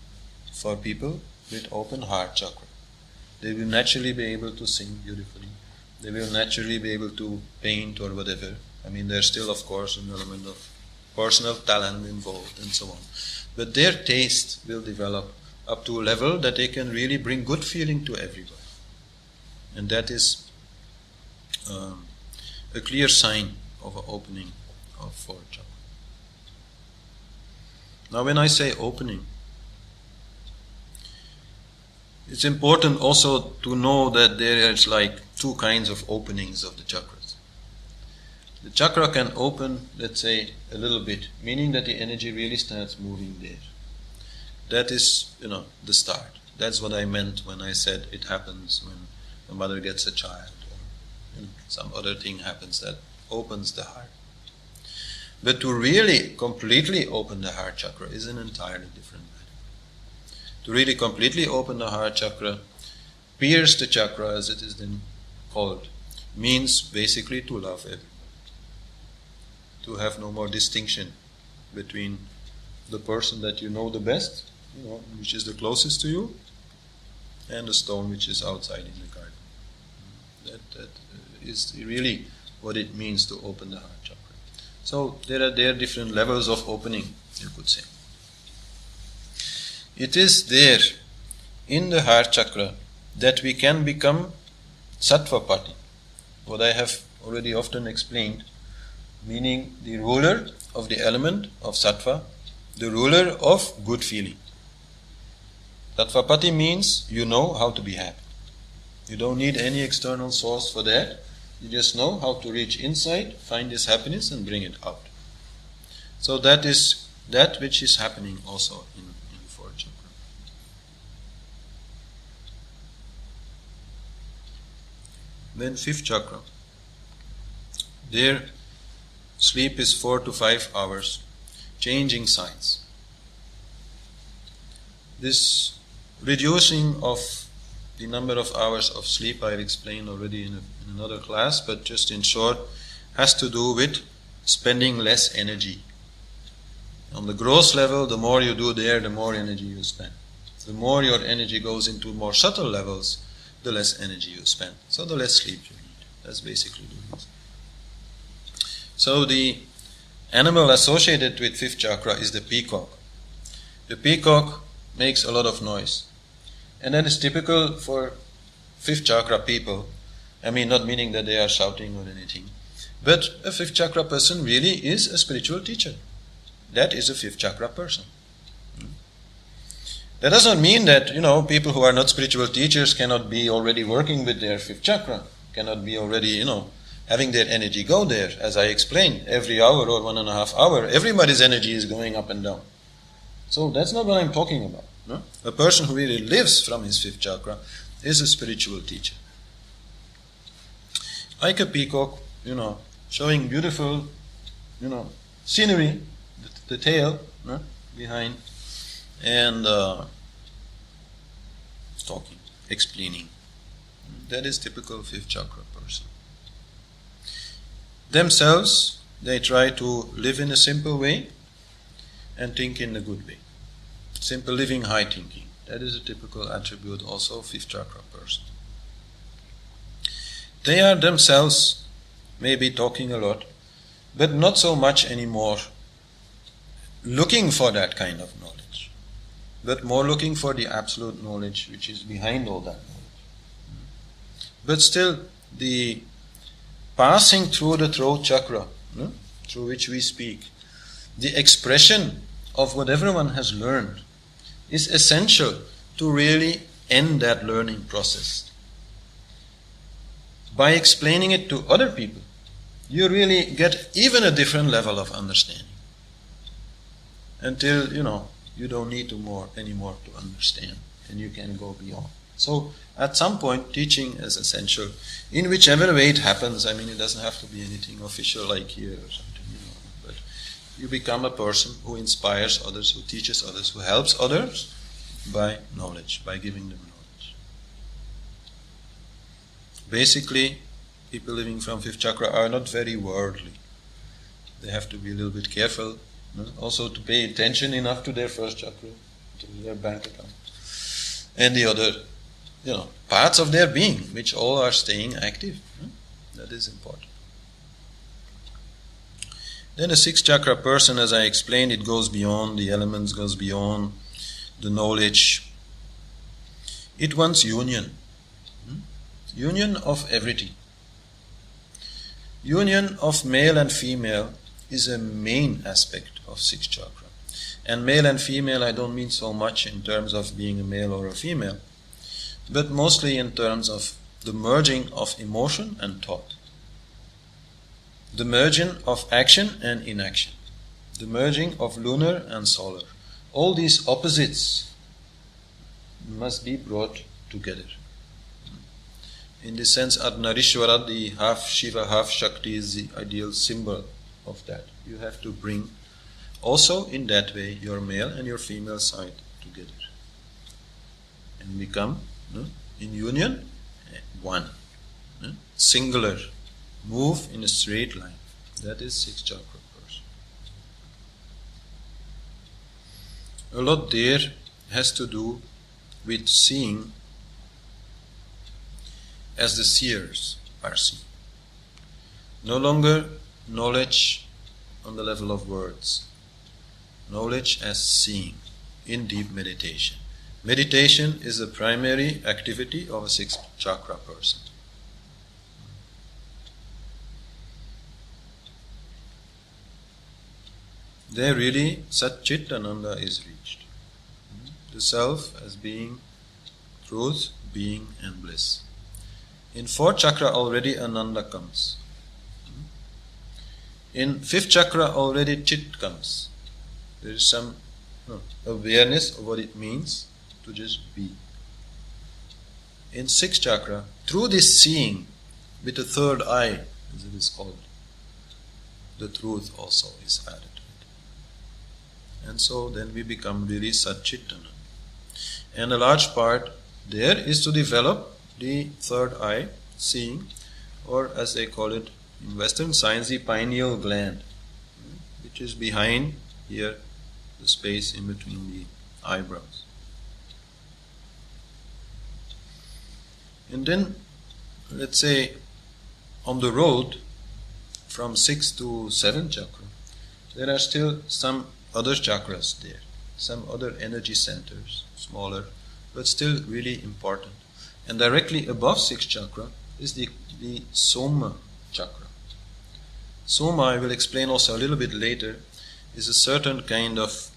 for people with open heart chakra. They will naturally be able to sing beautifully. They will naturally be able to paint or whatever. There's still, of course, an element of personal talent involved and so on. But their taste will develop up to a level that they can really bring good feeling to everybody. And that is a clear sign of an opening of fourth chakra. Now when I say opening, it's important also to know that there is like two kinds of openings of the chakras. The chakra can open, let's say, a little bit, meaning that the energy really starts moving there. That is, the start. That's what I meant when I said it happens when a mother gets a child or some other thing happens that opens the heart. But to really completely open the heart chakra is an entirely different matter. To really completely open the heart chakra, pierce the chakra as it is then called, means basically to love everyone. To have no more distinction between the person that you know the best, which is the closest to you, and the stone which is outside in the garden. That is really what it means to open the heart chakra. So there are different levels of opening, you could say. It is there in the heart chakra that we can become sattvapati, what I have already often explained, meaning the ruler of the element of sattva, the ruler of good feeling. Sattvapati means you know how to be happy. You don't need any external source for that. You just know how to reach inside, find this happiness and bring it out. So that is that which is happening also in fourth chakra. Then fifth chakra. There sleep is 4 to 5 hours, changing signs. This reducing of the number of hours of sleep I have explained already in another class, but just in short, has to do with spending less energy. On the gross level, the more you do there, the more energy you spend. The more your energy goes into more subtle levels, the less energy you spend. So the less sleep you need. That's basically the reason. So the animal associated with fifth chakra is the peacock. The peacock makes a lot of noise. And that is typical for fifth chakra people. Not meaning that they are shouting or anything. But a fifth chakra person really is a spiritual teacher. That is a fifth chakra person. That doesn't mean that, people who are not spiritual teachers cannot be already working with their fifth chakra, cannot be already, having their energy go there. As I explained, every hour or 1.5 hours, everybody's energy is going up and down. So that's not what I'm talking about. No? A person who really lives from his fifth chakra is a spiritual teacher. Like a peacock, showing beautiful, scenery, the tail behind, and talking, explaining. That is typical fifth chakra person. Themselves, they try to live in a simple way and think in a good way. Simple living, high thinking. That is a typical attribute also of fifth chakra person. They are themselves maybe talking a lot, but not so much anymore looking for that kind of knowledge, but more looking for the absolute knowledge which is behind all that knowledge. But still, the passing through the throat chakra, through which we speak, the expression of whatever one has learned is essential to really end that learning process. By explaining it to other people, you really get even a different level of understanding. Until, you don't need anymore to understand, and you can go beyond. So, at some point, teaching is essential. In whichever way it happens, it doesn't have to be anything official like here or something, but you become a person who inspires others, who teaches others, who helps others by knowledge, by giving them knowledge. Basically, people living from fifth chakra are not very worldly. They have to be a little bit careful, also to pay attention enough to their first chakra, to their bank account, and the other, parts of their being, which all are staying active. That is important. Then a sixth chakra person, as I explained, it goes beyond the elements, goes beyond the knowledge. It wants union. Union of everything. Union of male and female is a main aspect of sixth chakra. And male and female, I don't mean so much in terms of being a male or a female, but mostly in terms of the merging of emotion and thought. The merging of action and inaction. The merging of lunar and solar. All these opposites must be brought together. In this sense, Ardnarishwara, the half Shiva, half Shakti, is the ideal symbol of that. You have to bring also in that way your male and your female side together and become in union one, singular, move in a straight line. That is sixth chakra person. A lot there has to do with seeing as the seers are seen. No longer knowledge on the level of words. Knowledge as seeing in deep meditation. Meditation is the primary activity of a sixth chakra person. There really Satchitananda is reached. The self as being truth, being and bliss. In fourth chakra already Ananda comes. In fifth chakra already Chit comes. There is some awareness of what it means to just be. In sixth chakra, through this seeing with the third eye, as it is called, the truth also is added to it. And so then we become really Satchitananda. And a large part there is to develop the third eye, seeing, or as they call it in Western science, the pineal gland, which is behind here, the space in between the eyebrows. And then, let's say, on the road from 6th to 7th chakra, there are still some other chakras there, some other energy centers, smaller, but still really important. And directly above 6th chakra is the Soma chakra. Soma, I will explain also a little bit later, is a certain kind of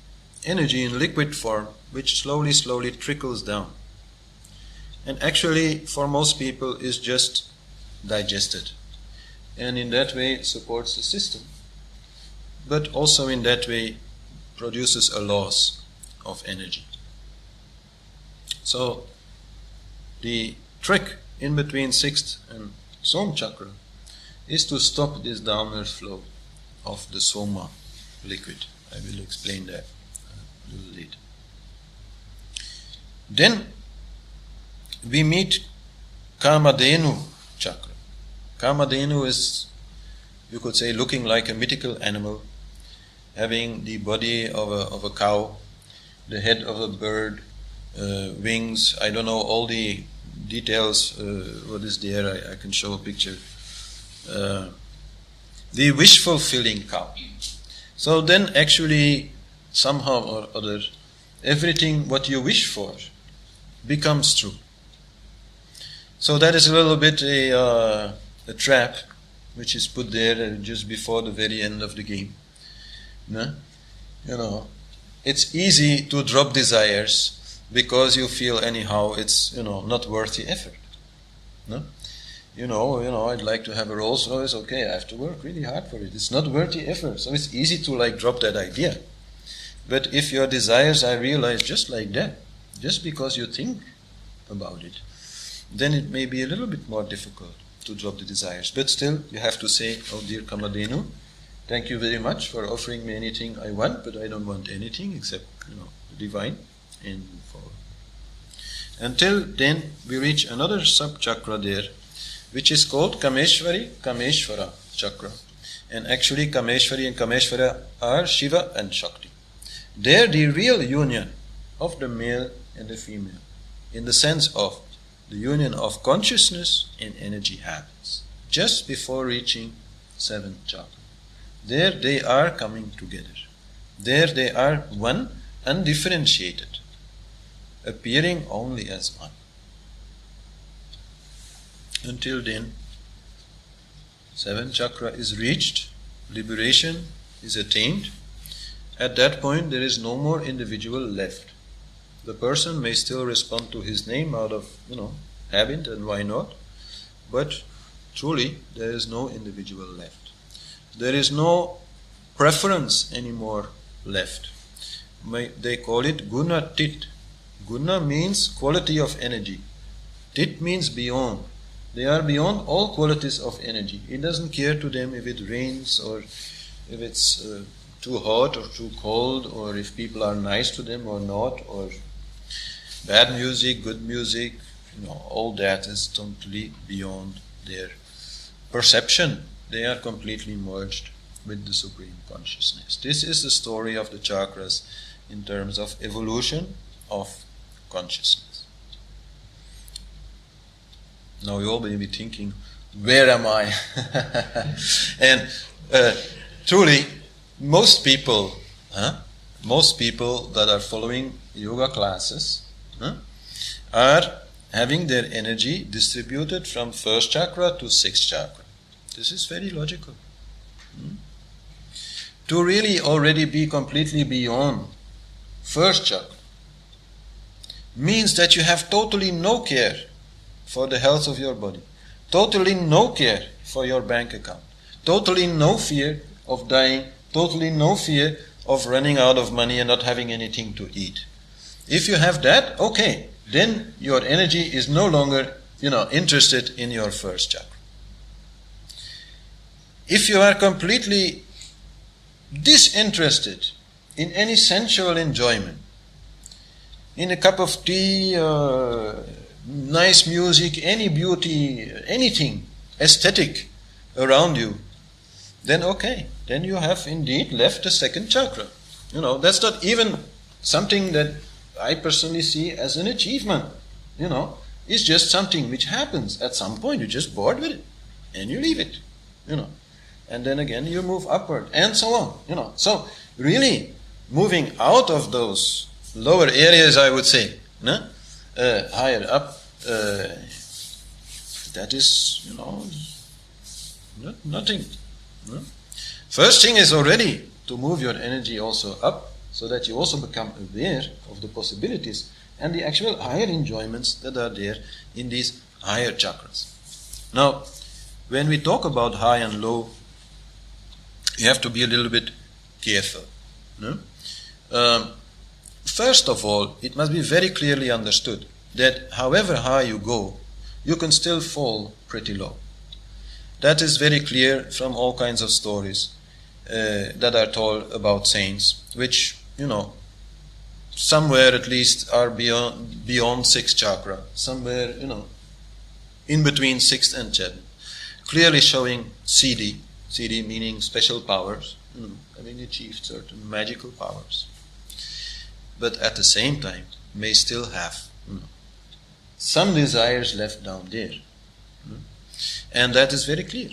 energy in liquid form which slowly trickles down. And actually, for most people, is just digested. And in that way, it supports the system. But also in that way, produces a loss of energy. So, the trick in between 6th and Soma chakra is to stop this downward flow of the Soma liquid. I will explain that a little later. Then, we meet Kamadhenu chakra. Kamadhenu is, you could say, looking like a mythical animal, having the body of a cow, the head of a bird, wings. I don't know all the details. What is there? I can show a picture. The wish-fulfilling cow. So then actually, somehow or other, everything what you wish for becomes true. So that is a little bit a trap which is put there just before the very end of the game. No? You know, it's easy to drop desires because you feel anyhow it's not worth the effort. No? You know, I'd like to have a Rolls Royce. Okay, I have to work really hard for it. It's not worth the effort. So it's easy to drop that idea. But if your desires are realized just like that, just because you think about it, then it may be a little bit more difficult to drop the desires. But still, you have to say, oh dear Kamadhenu, thank you very much for offering me anything I want, but I don't want anything except, the divine. And move forward. Until then, we reach another sub-chakra there, which is called Kameshvara chakra. And actually, Kameshvari and Kameshvara are Shiva and Shakti. They're the real union of the male and the female, in the sense of the union of consciousness and energy habits, just before reaching seventh chakra. There they are coming together. There they are one, undifferentiated, appearing only as one. Until then, seventh chakra is reached, liberation is attained. At that point, there is no more individual left. The person may still respond to his name out of, habit, and why not? But truly, there is no individual left. There is no preference anymore left. They call it guna tit. Guna means quality of energy. Tit means beyond. They are beyond all qualities of energy. It doesn't care to them if it rains or if it's too hot or too cold, or if people are nice to them or not, or bad music, good music. All that is totally beyond their perception. They are completely merged with the Supreme Consciousness. This is the story of the chakras in terms of evolution of consciousness. Now you all may be thinking, where am I? And truly, most people that are following yoga classes are having their energy distributed from first chakra to sixth chakra. This is very logical. To really already be completely beyond first chakra means that you have totally no care for the health of your body, totally no care for your bank account, totally no fear of dying, totally no fear of running out of money and not having anything to eat. If you have that, okay, then your energy is no longer, interested in your first chakra. If you are completely disinterested in any sensual enjoyment, in a cup of tea, nice music, any beauty, anything aesthetic around you, then okay, then you have indeed left the second chakra. That's not even something that I personally see as an achievement. It's just something which happens at some point. You're just bored with it and you leave it. And then again you move upward and so on. So really moving out of those lower areas, I would say, higher up, that is, nothing. First thing is already to move your energy also up, so that you also become aware of the possibilities and the actual higher enjoyments that are there in these higher chakras. Now, when we talk about high and low, you have to be a little bit careful. First of all, it must be very clearly understood that however high you go, you can still fall pretty low. That is very clear from all kinds of stories that are told about saints, which, somewhere at least are beyond sixth chakra, somewhere, in between sixth and seventh, clearly showing CD meaning special powers, having achieved certain magical powers, but at the same time may still have some desires left down there. And that is very clear.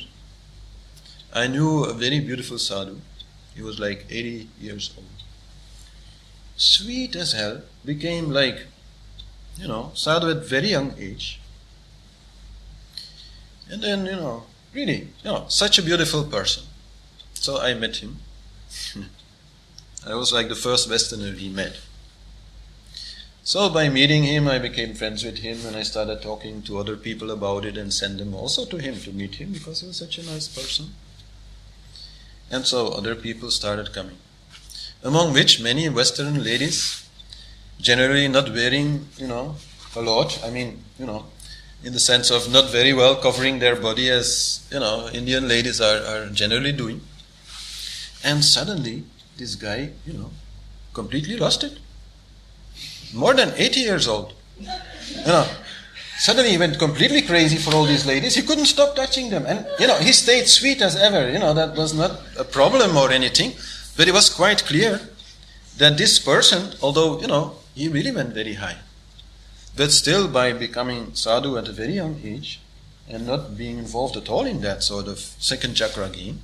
I knew a very beautiful sadhu. He was like 80 years old. Sweet as hell, became like, sadhu at very young age. And then, really, such a beautiful person. So I met him. I was like the first Westerner he met. So by meeting him, I became friends with him, and I started talking to other people about it and send them also to him to meet him because he was such a nice person. And so other people started coming, among which many Western ladies, generally not wearing, a lot. I mean, in the sense of not very well covering their body as, Indian ladies are generally doing. And suddenly, this guy, completely lost it. More than 80 years old. Suddenly he went completely crazy for all these ladies. He couldn't stop touching them. And, he stayed sweet as ever. That was not a problem or anything. But it was quite clear that this person, although, he really went very high. But still, by becoming sadhu at a very young age and not being involved at all in that sort of second chakra game,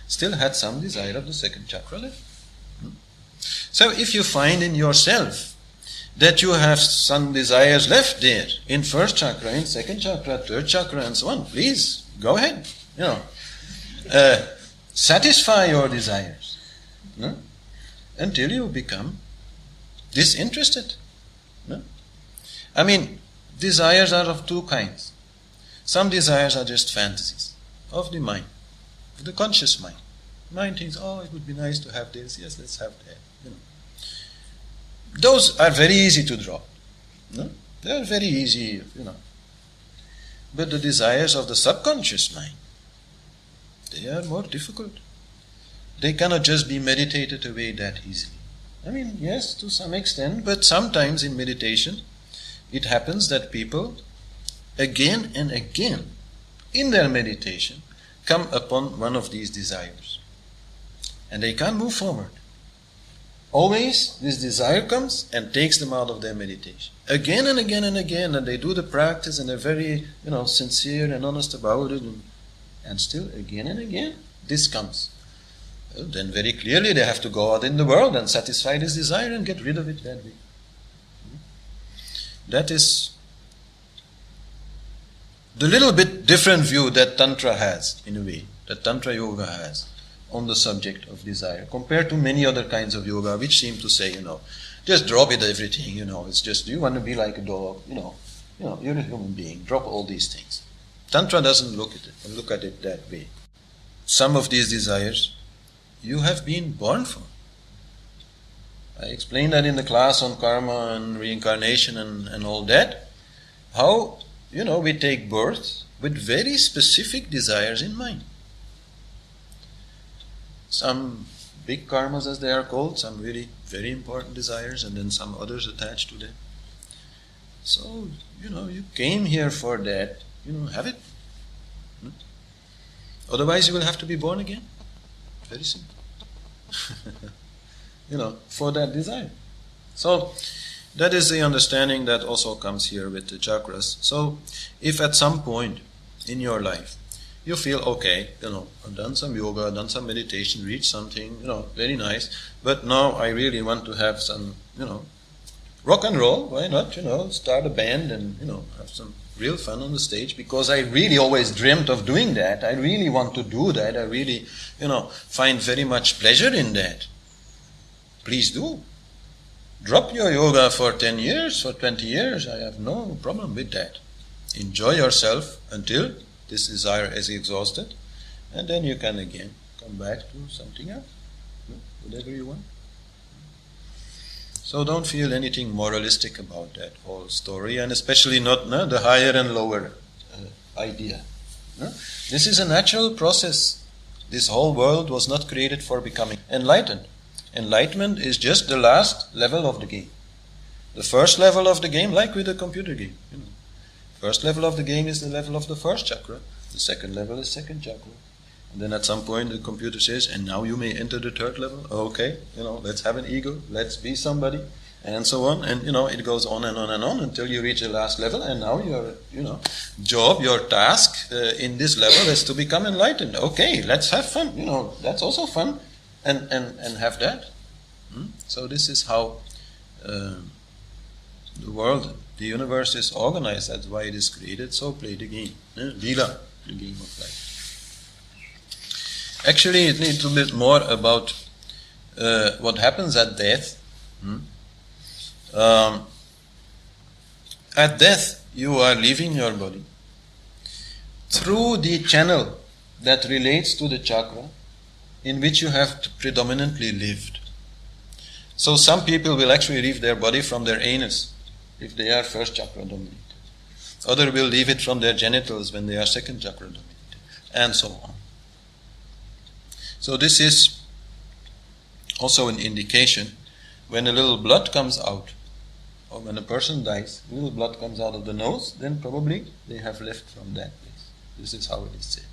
still had some desire of the second chakra left. So if you find in yourself that you have some desires left there in first chakra, in second chakra, third chakra, and so on, please go ahead. Satisfy your desires until you become disinterested. I mean, desires are of two kinds. Some desires are just fantasies of the mind, of the conscious mind. Mind thinks, it would be nice to have this. Yes, let's have that. Those are very easy to drop. They are very easy, But the desires of the subconscious mind, they are more difficult. They cannot just be meditated away that easily. I mean, yes, to some extent, but sometimes in meditation, it happens that people, again and again, in their meditation, come upon one of these desires. And they can't move forward. Always this desire comes and takes them out of their meditation. Again and again and again, and they do the practice and they're very, sincere and honest about it, and still again and again, this comes. Well, then very clearly they have to go out in the world and satisfy this desire and get rid of it that way. That is the little bit different view that Tantra has, in a way, that Tantra Yoga has on the subject of desire, compared to many other kinds of yoga, which seem to say, just drop it, everything, it's just, you want to be like a dog, you're a human being, drop all these things. Tantra doesn't look at it that way. Some of these desires, you have been born for. I explained that in the class on karma and reincarnation and all that, how, we take birth with very specific desires in mind. Some big karmas, as they are called, some really very important desires, and then some others attached to them. So, you came here for that, have it. Otherwise you will have to be born again. Very simple. For that desire. So, that is the understanding that also comes here with the chakras. So, if at some point in your life, you feel, okay, I've done some yoga, done some meditation, reached something, very nice, but now I really want to have some, rock and roll, why not, start a band and, have some real fun on the stage, because I really always dreamt of doing that, I really want to do that, I really, find very much pleasure in that. Please do. Drop your yoga for 10 years, for 20 years, I have no problem with that. Enjoy yourself until this desire is exhausted, and then you can again come back to something else, whatever you want. So don't feel anything moralistic about that whole story, and especially not the higher and lower idea. This is a natural process. This whole world was not created for becoming enlightened. Enlightenment is just the last level of the game. The first level of the game, like with a computer game, First level of the game is the level of the first chakra. The second level is second chakra. And then at some point the computer says, and now you may enter the third level. Okay, let's have an ego, let's be somebody, and so on. And it goes on and on and on until you reach the last level. And now your job, your task in this level is to become enlightened. Okay, let's have fun. That's also fun, and have that. So this is how the world, the universe is organized. That's why it is created. So play the game, Lila, the game of life. Actually, it needs a bit more about what happens at death. At death, you are leaving your body through the channel that relates to the chakra in which you have predominantly lived. So some people will actually leave their body from their anus if they are first chakra dominated. Others will leave it from their genitals when they are second chakra dominated, and so on. So this is also an indication when a little blood comes out, or when a person dies, a little blood comes out of the nose, then probably they have left from that place. This is how it is said.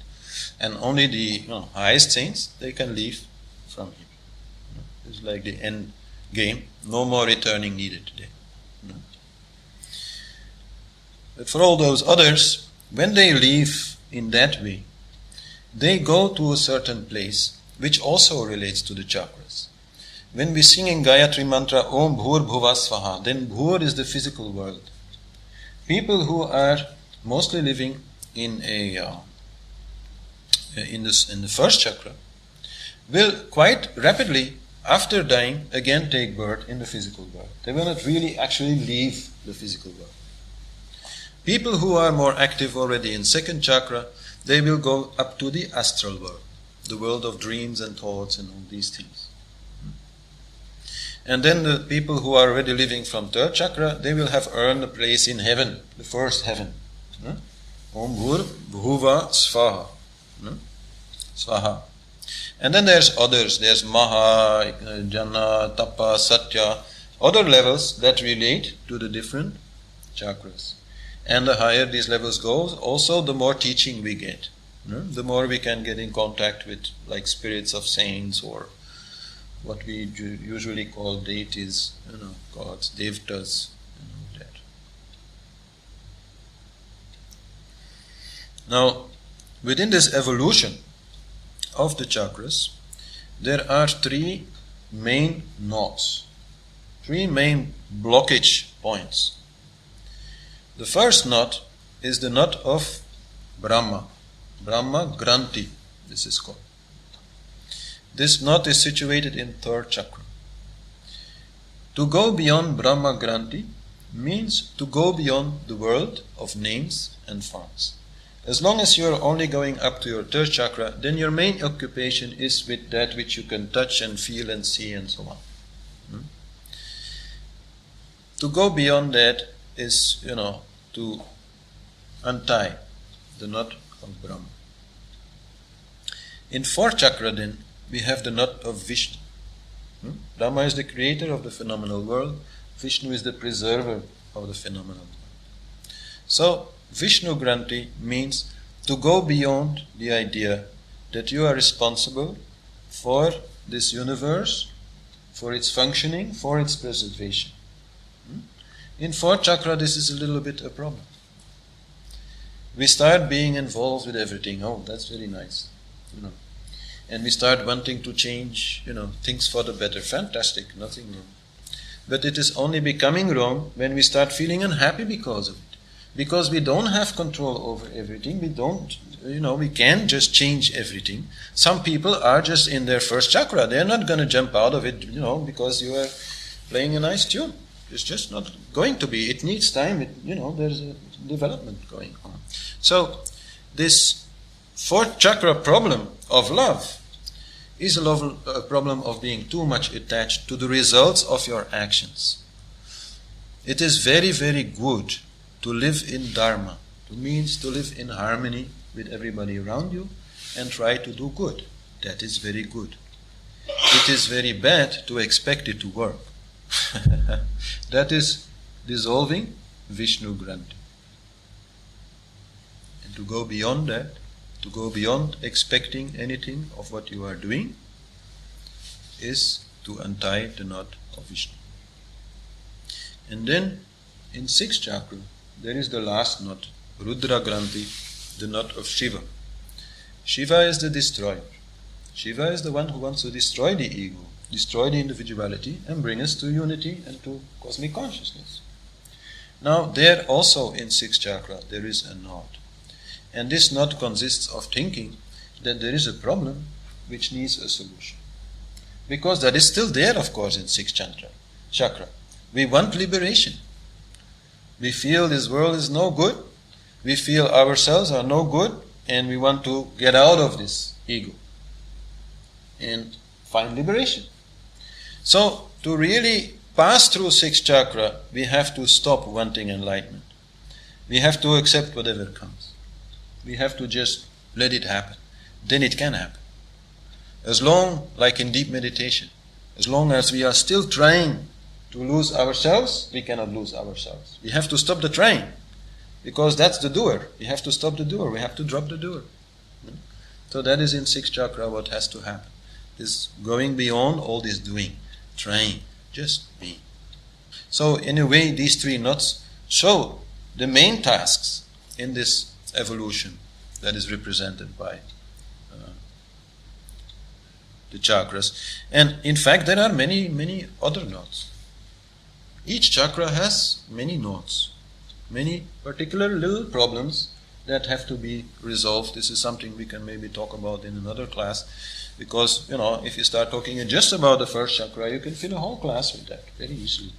And only the highest saints, they can leave from here. It's like the end game. No more returning needed today. But for all those others, when they leave in that way, they go to a certain place which also relates to the chakras. When we sing in Gayatri Mantra, Om Bhur Bhuva Svaha, then Bhur is the physical world. People who are mostly living in the first chakra will quite rapidly, after dying, again take birth in the physical world. They will not really actually leave the physical world. People who are more active already in second chakra, they will go up to the astral world, the world of dreams and thoughts and all these things. And then the people who are already living from third chakra, they will have earned a place in heaven, the first heaven. Om Bhur Bhuva Svaha. Svaha. And then there's others. There's Maha, Jana, Tapa, Satya, other levels that relate to the different chakras. And the higher these levels go, also the more teaching we get. The more we can get in contact with like spirits of saints, or what we usually call deities, gods, devatas, that. Now, within this evolution of the chakras, there are three main knots, three main blockage points. The first knot is the knot of Brahma, Brahma Granthi, this is called. This knot is situated in third chakra. To go beyond Brahma Granthi means to go beyond the world of names and forms. As long as you are only going up to your third chakra, then your main occupation is with that which you can touch and feel and see and so on. To go beyond that is, to untie the knot of Brahma. In fourth chakra then, we have the knot of Vishnu. Brahma is the creator of the phenomenal world. Vishnu is the preserver of the phenomenal world. So, Vishnu Granthi means to go beyond the idea that you are responsible for this universe, for its functioning, for its preservation. In fourth chakra, this is a little bit a problem. We start being involved with everything. Oh, that's very nice. And we start wanting to change, things for the better. Fantastic, nothing wrong. But it is only becoming wrong when we start feeling unhappy because of it. Because we don't have control over everything. We can't just change everything. Some people are just in their first chakra. They're not going to jump out of it, because you are playing a nice tune. It's just not going to be. It needs time. There's a development going on. So, this fourth chakra problem of love is a problem of being too much attached to the results of your actions. It is very, very good to live in Dharma. It means to live in harmony with everybody around you and try to do good. That is very good. it is very bad to expect it to work. That is dissolving Vishnu Granthi. And to go beyond that, to go beyond expecting anything of what you are doing, is to untie the knot of Vishnu. And then in 6th chakra, there is the last knot, Rudra Granthi, the knot of Shiva. Shiva is the destroyer. Shiva is the one who wants to destroy the ego, destroy the individuality, and bring us to unity and to cosmic consciousness. Now, there also in 6th chakra, there is a knot. And this knot consists of thinking that there is a problem which needs a solution. Because that is still there, of course, in 6th chakra. We want liberation. We feel this world is no good. We feel ourselves are no good. And we want to get out of this ego and find liberation. So, to really pass through 6th chakra, we have to stop wanting enlightenment. We have to accept whatever comes. We have to just let it happen. Then it can happen. As long, like in deep meditation, as long as we are still trying to lose ourselves, we cannot lose ourselves. We have to stop the trying, because that's the doer. We have to stop the doer. We have to drop the doer. So that is in 6th chakra what has to happen. This going beyond all this doing, trying, just be. So in a way, these 3 knots show the main tasks in this evolution that is represented by the chakras. And in fact, there are many other knots. Each chakra has many knots, many particular little problems that have to be resolved. This is something we can maybe talk about in another class, because, if you start talking just about the 1st chakra, you can fill a whole class with that very easily,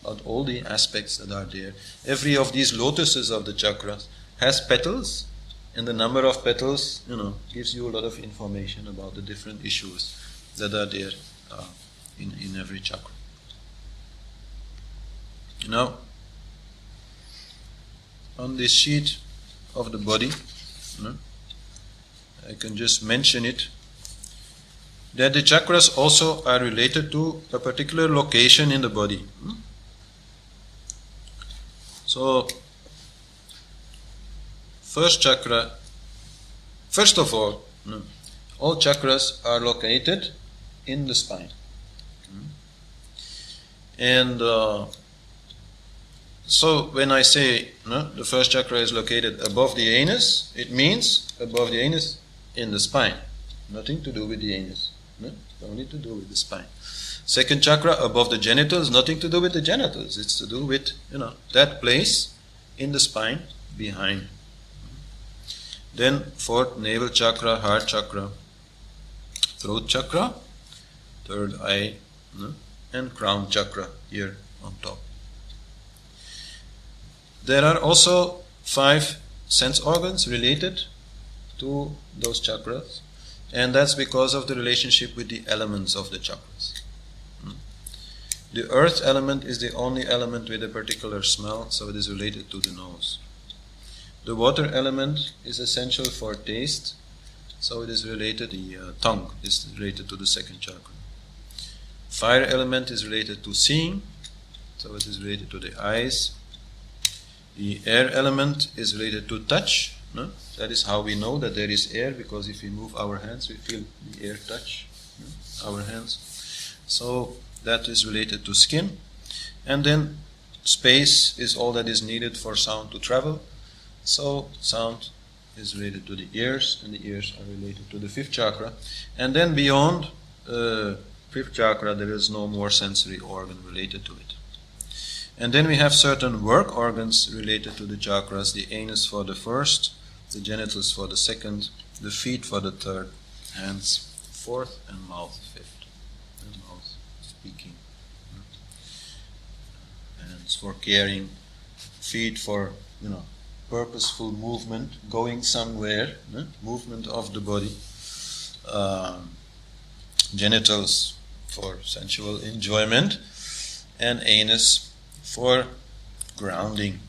about all the aspects that are there. Every of these lotuses of the chakras has petals, and the number of petals, gives you a lot of information about the different issues that are there in every chakra. Now, on this sheet of the body, I can just mention it, that the chakras also are related to a particular location in the body. So, 1st chakra, first of all chakras are located in the spine. And so when I say the 1st chakra is located above the anus, it means above the anus in the spine. Nothing to do with the anus. Only to do with the spine. 2nd chakra above the genitals, nothing to do with the genitals. It's to do with, that place in the spine behind. Then 4th, navel chakra, heart chakra, throat chakra, 3rd eye, and crown chakra here on top. There are also 5 sense organs related to those chakras, and that's because of the relationship with the elements of the chakras. The earth element is the only element with a particular smell, so it is related to the nose. The water element is essential for taste, so it is related to the tongue, is related to the 2nd chakra. Fire element is related to seeing, so it is related to the eyes. The air element is related to touch. That is how we know that there is air, because if we move our hands, we feel the air touch our hands. So that is related to skin. And then space is all that is needed for sound to travel. So sound is related to the ears, and the ears are related to the 5th chakra. And then beyond 5th chakra, there is no more sensory organ related to it. And then we have certain work organs related to the chakras: the anus for the 1st, the genitals for the 2nd, the feet for the 3rd, hands 4th, and mouth 5th. And mouth speaking. Hands for caring, feet for, purposeful movement, going somewhere, movement of the body. Genitals for sensual enjoyment, and anus for grounding.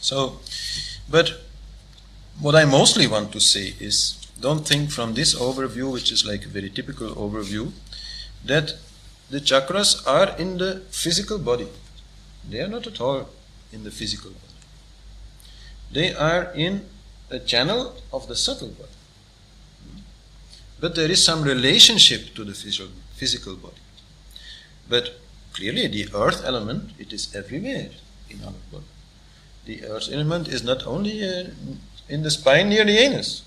So, but what I mostly want to say is don't think from this overview, which is like a very typical overview, that the chakras are in the physical body. They are not at all in the physical body. They are in a channel of the subtle body. But there is some relationship to the physical body. But clearly the earth element, it is everywhere in our body. The earth element is not only in the spine near the anus,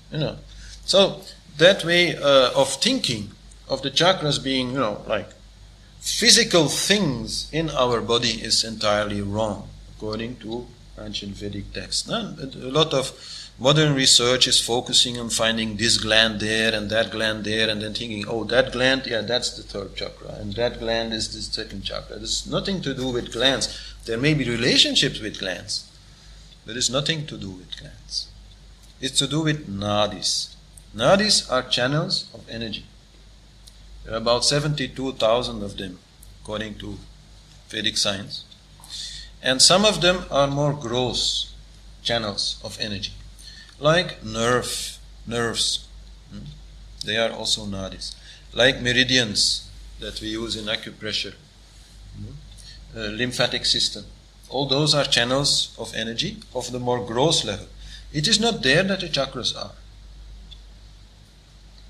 So that way of thinking of the chakras being, like physical things in our body is entirely wrong, according to ancient Vedic texts. A lot of modern research is focusing on finding this gland there and that gland there, and then thinking, oh, that gland, yeah, that's the third chakra, and that gland is the second chakra. There's nothing to do with glands. There may be relationships with glands, but it's nothing to do with glands. It's to do with nadis. Nadis are channels of energy. There are about 72,000 of them, according to Vedic science. And some of them are more gross channels of energy, like nerves. They are also nadis. Like meridians that we use in acupressure, lymphatic system. All those are channels of energy of the more gross level. It is not there that the chakras are.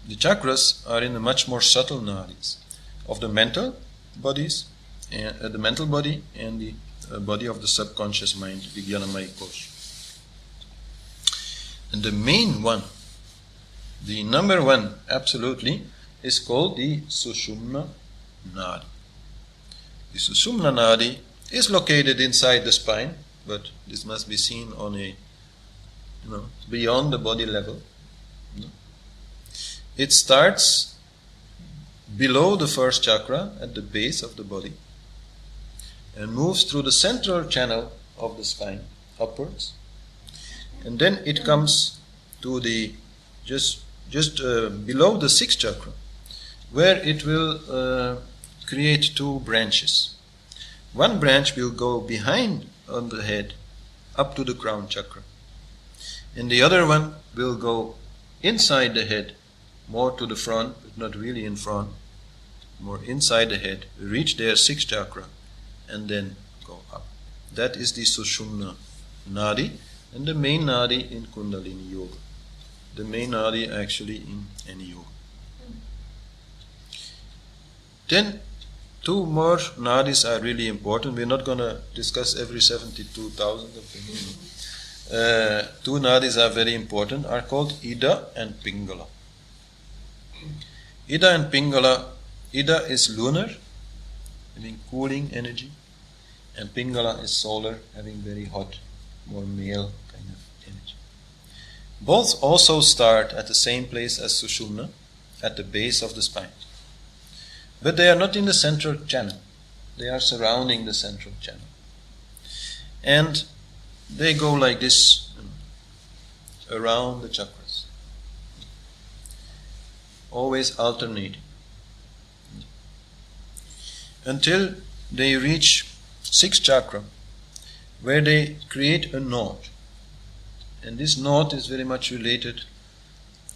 The chakras are in the much more subtle nadis of the mental bodies, the mental body and the body of the subconscious mind, Vijnanamaya Kosha. And the main one, the number one, absolutely, is called the Sushumna Nadi. The Sushumna Nadi is located inside the spine, but this must be seen on a, beyond the body level. It starts below the first chakra at the base of the body and moves through the central channel of the spine upwards, and then it comes to the just below the sixth chakra, where it will create two branches. One branch will go behind on the head up to the crown chakra, and the other one will go inside the head, more to the front, but not really in front, more inside the head, reach their sixth chakra, and then go up. That is the Sushumna Nadi, and the main Nadi in Kundalini Yoga. The main Nadi actually in any yoga. Then two more Nadis are really important. We're not going to discuss every 72,000 of them. Two Nadis are very important, are called Ida and Pingala. Ida and Pingala, Ida is lunar, having cooling energy, and Pingala is solar, having very hot, more male kind of energy. Both also start at the same place as Sushumna, at the base of the spine. But they are not in the central channel. They are surrounding the central channel. And they go like this around the chakras, always alternating, until they reach sixth chakra, where they create a knot. And this knot is very much related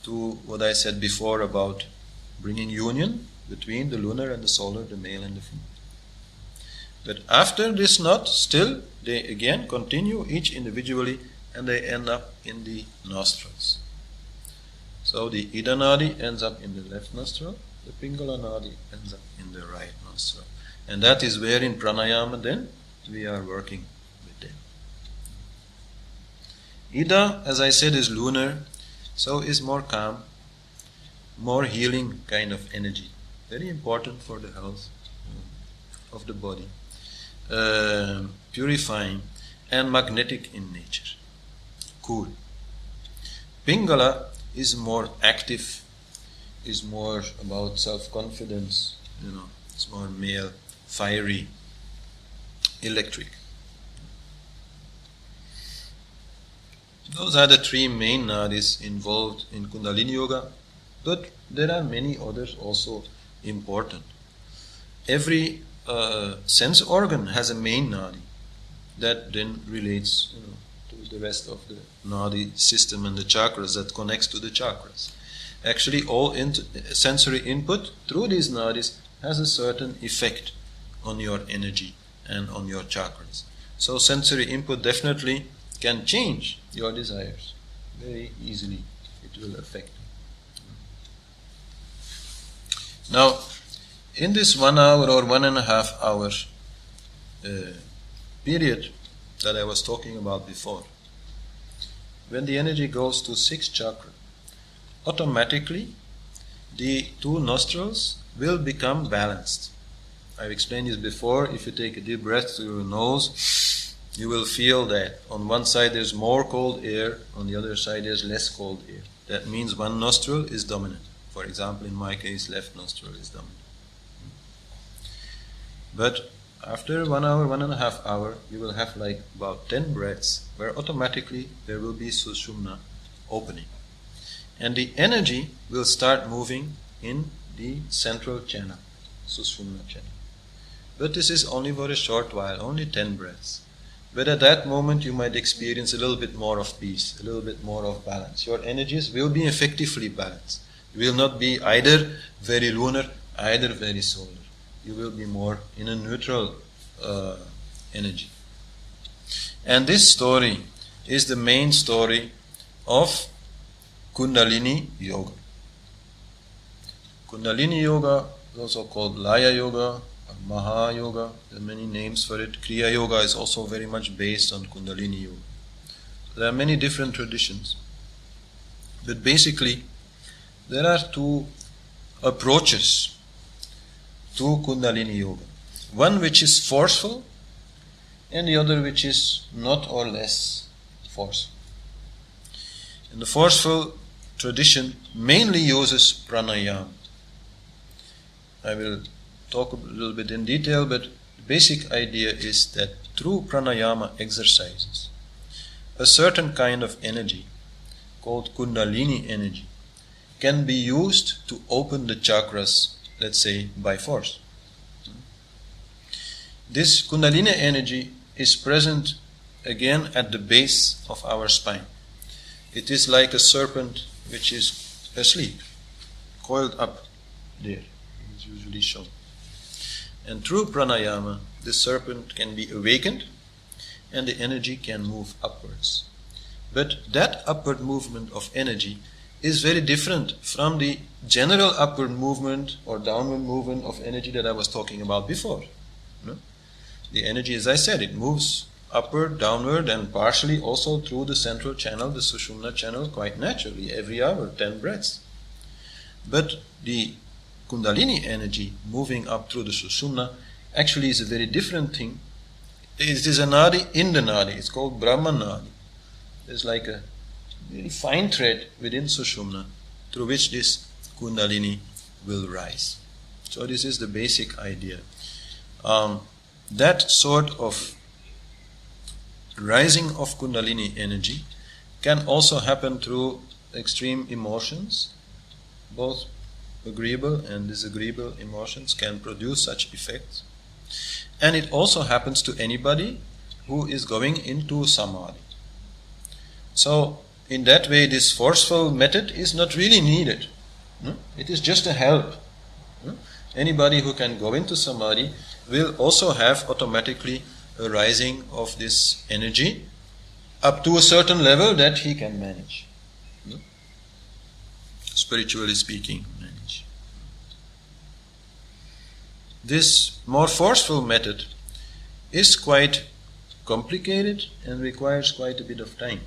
to what I said before about bringing union between the lunar and the solar, the male and the female. But after this knot, still they again continue each individually, and they end up in the nostrils. So the Ida Nadi ends up in the left nostril, the Pingala Nadi ends up in the right nostril. And that is where in pranayama then we are working with them. Ida, as I said, is lunar, so is more calm, more healing kind of energy. Very important for the health of the body. Purifying and magnetic in nature. Cool. Pingala is more active, is more about self-confidence, it's more male, fiery, electric. Those are the three main nadis involved in Kundalini Yoga, but there are many others also important. Every sense organ has a main nadi that then relates to the rest of the nadi system and the chakras that connects to the chakras. Actually, all sensory input through these nadis has a certain effect on your energy and on your chakras. So sensory input definitely can change your desires very easily. It will affect you. Now, in this 1 hour or 1.5 hour period that I was talking about before, when the energy goes to 6th chakra, automatically the 2 nostrils will become balanced. I've explained this before. If you take a deep breath through your nose, you will feel that on one side there's more cold air, on the other side there's less cold air. That means one nostril is dominant. For example, in my case, left nostril is dominant. But after 1 hour, 1.5 hour, you will have like about 10 breaths where automatically there will be Sushumna opening. And the energy will start moving in the central channel, Sushumna channel. But this is only for a short while, only 10 breaths. But at that moment you might experience a little bit more of peace, a little bit more of balance. Your energies will be effectively balanced. You will not be either very lunar, either very solar. You will be more in a neutral energy. And this story is the main story of Kundalini Yoga. Kundalini Yoga is also called Laya Yoga or Maha Yoga. There are many names for it. Kriya Yoga is also very much based on Kundalini Yoga. There are many different traditions. But basically, there are 2 approaches to Kundalini Yoga. One which is forceful and the other which is not or less forceful. And the forceful tradition mainly uses pranayama. I will talk a little bit in detail, but the basic idea is that through pranayama exercises, a certain kind of energy called Kundalini energy can be used to open the chakras, let's say, by force. This Kundalini energy is present again at the base of our spine. It is like a serpent which is asleep, coiled up there. It's usually shown. And through pranayama, the serpent can be awakened and the energy can move upwards. But that upward movement of energy is very different from the general upward movement or downward movement of energy that I was talking about before. No? The energy, as I said, it moves upward, downward, and partially also through the central channel, the Sushumna channel, quite naturally, every hour, 10 breaths. But the Kundalini energy moving up through the Sushumna actually is a very different thing. It is a nadi in the nadi. It's called Brahma nadi. There's like a very fine thread within Sushumna through which this Kundalini will rise. So this is the basic idea. That sort of rising of Kundalini energy can also happen through extreme emotions. Both agreeable and disagreeable emotions can produce such effects. And it also happens to anybody who is going into samadhi. So, in that way, this forceful method is not really needed. It is just a help. Anybody who can go into samadhi will also have automatically a rising of this energy up to a certain level that he can manage. Spiritually speaking, manage. This more forceful method is quite complicated and requires quite a bit of time.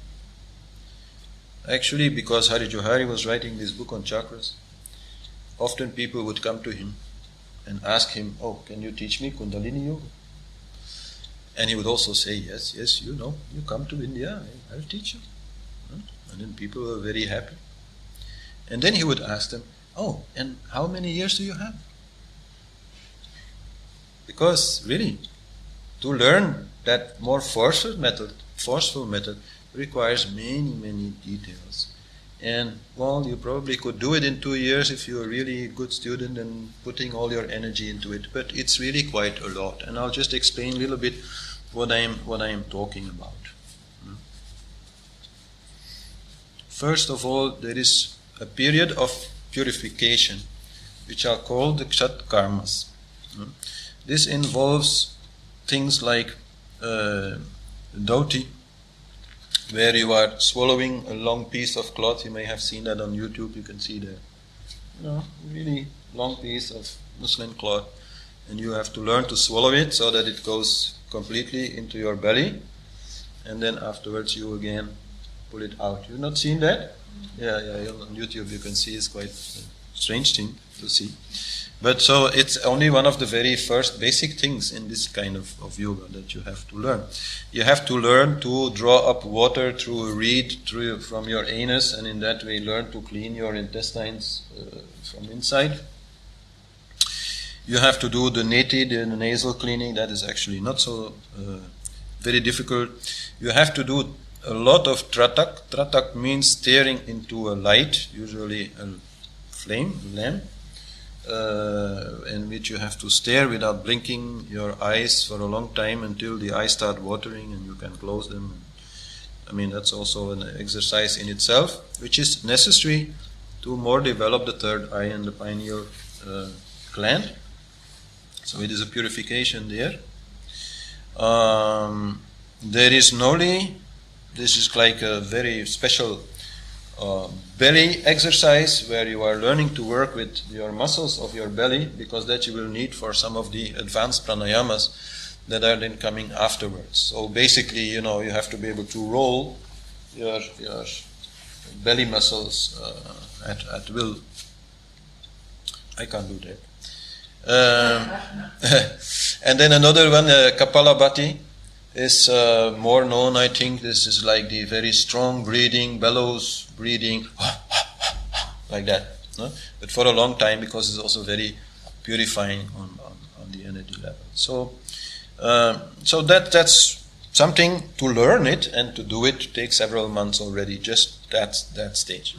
Actually, because Hari Johari was writing this book on chakras, often people would come to him and ask him, "Oh, can you teach me Kundalini Yoga?" And he would also say, yes, you come to India, I'll teach you. And then people were very happy. And then he would ask them, "Oh, and how many years do you have?" Because really, to learn that more forceful method requires many details. And well, you probably could do it in 2 years if you're a really good student and putting all your energy into it. But it's really quite a lot. And I'll just explain a little bit what I am talking about. First of all, there is a period of purification, which are called the kshat karmas. This involves things like dhoti, where you are swallowing a long piece of cloth. You may have seen that on YouTube. You can see the really long piece of muslin cloth, and you have to learn to swallow it so that it goes completely into your belly, and then afterwards you again pull it out. You've not seen that? Yeah, on YouTube you can see. It's quite a strange thing to see. But so it's only one of the very first basic things in this kind of yoga that you have to learn. You have to learn to draw up water through a reed from your anus, and in that way learn to clean your intestines from inside. You have to do the neti, the nasal cleaning. That is actually not so very difficult. You have to do a lot of tratak. Tratak means staring into a light, usually a flame, lamp, in which you have to stare without blinking your eyes for a long time until the eyes start watering and you can close them. I mean, that's also an exercise in itself, which is necessary to more develop the third eye and the pineal gland. So it is a purification there. There is noli. This is like a very special belly exercise where you are learning to work with your muscles of your belly, because that you will need for some of the advanced pranayamas that are then coming afterwards. So basically, you have to be able to roll your belly muscles at will. I can't do that. And then another one, Kapalabhati, is more known, I think. This is like the very strong breathing, bellows breathing, like that. No? But for a long time, because it's also very purifying on the energy level. So that's something to learn it, and to do it takes several months already, just that stage.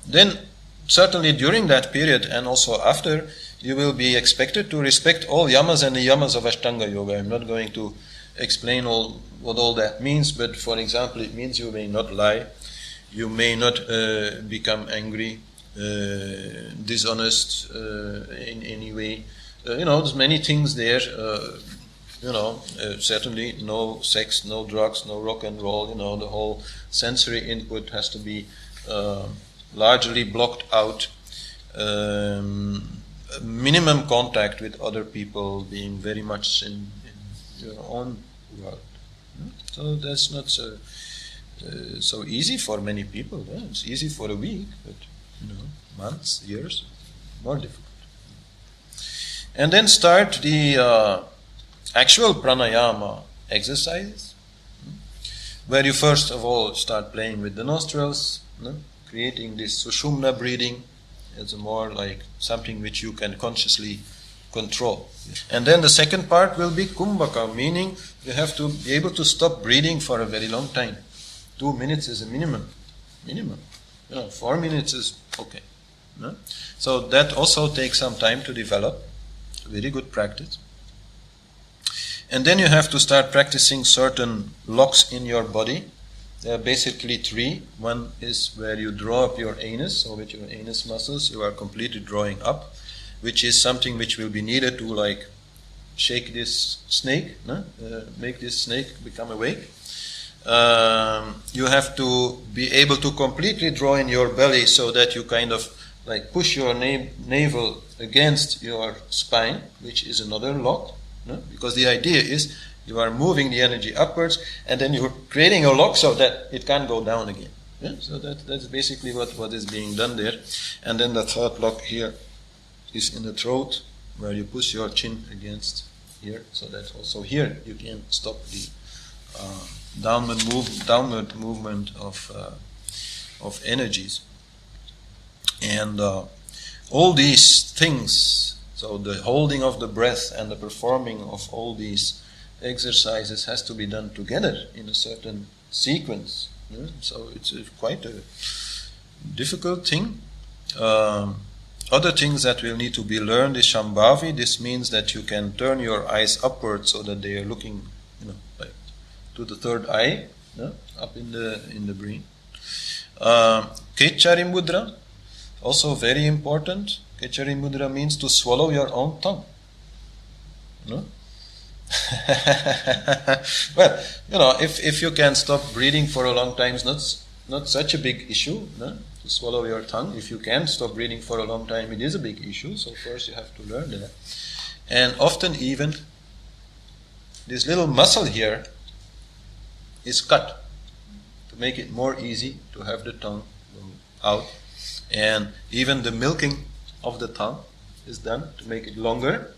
Then certainly during that period and also after, you will be expected to respect all yamas and niyamas of Ashtanga Yoga. I'm not going to explain what all that means, but for example, it means you may not lie, you may not become angry, dishonest in any way. There's many things there. Certainly no sex, no drugs, no rock and roll. The whole sensory input has to be largely blocked out. Minimum contact with other people, being very much in your own world. So that's not so easy for many people. It's easy for a week, but months, years, more difficult. And then start the actual pranayama exercises, where you first of all start playing with the nostrils, creating this sushumna breathing. It's more like something which you can consciously control. And then the second part will be kumbhaka, meaning you have to be able to stop breathing for a very long time. 2 minutes is a minimum. 4 minutes is okay. So that also takes some time to develop. Very good practice. And then you have to start practicing certain locks in your body. There are basically 3. One is where you draw up your anus, so with your anus muscles you are completely drawing up, which is something which will be needed to shake this snake, make this snake become awake. You have to be able to completely draw in your belly so that you kind of push your navel against your spine, which is another lock, because the idea is you are moving the energy upwards, and then you're creating a lock so that it can't go down again. So that's basically what is being done there. And then the third lock here is in the throat, where you push your chin against here, so that also here you can stop the downward movement of energies. And all these things, so the holding of the breath and the performing of all these exercises has to be done together in a certain sequence. So it's quite a difficult thing. Other things that will need to be learned is Shambhavi. This means that you can turn your eyes upward so that they are looking, to the third eye, up in the brain. Kechari mudra, also very important. Kechari mudra means to swallow your own tongue. No? Well, if you can stop breathing for a long time, it's not such a big issue. No? To swallow your tongue. If you can stop breathing for a long time, it is a big issue. So first you have to learn that. And often even this little muscle here is cut to make it more easy to have the tongue go out. And even the milking of the tongue is done to make it longer,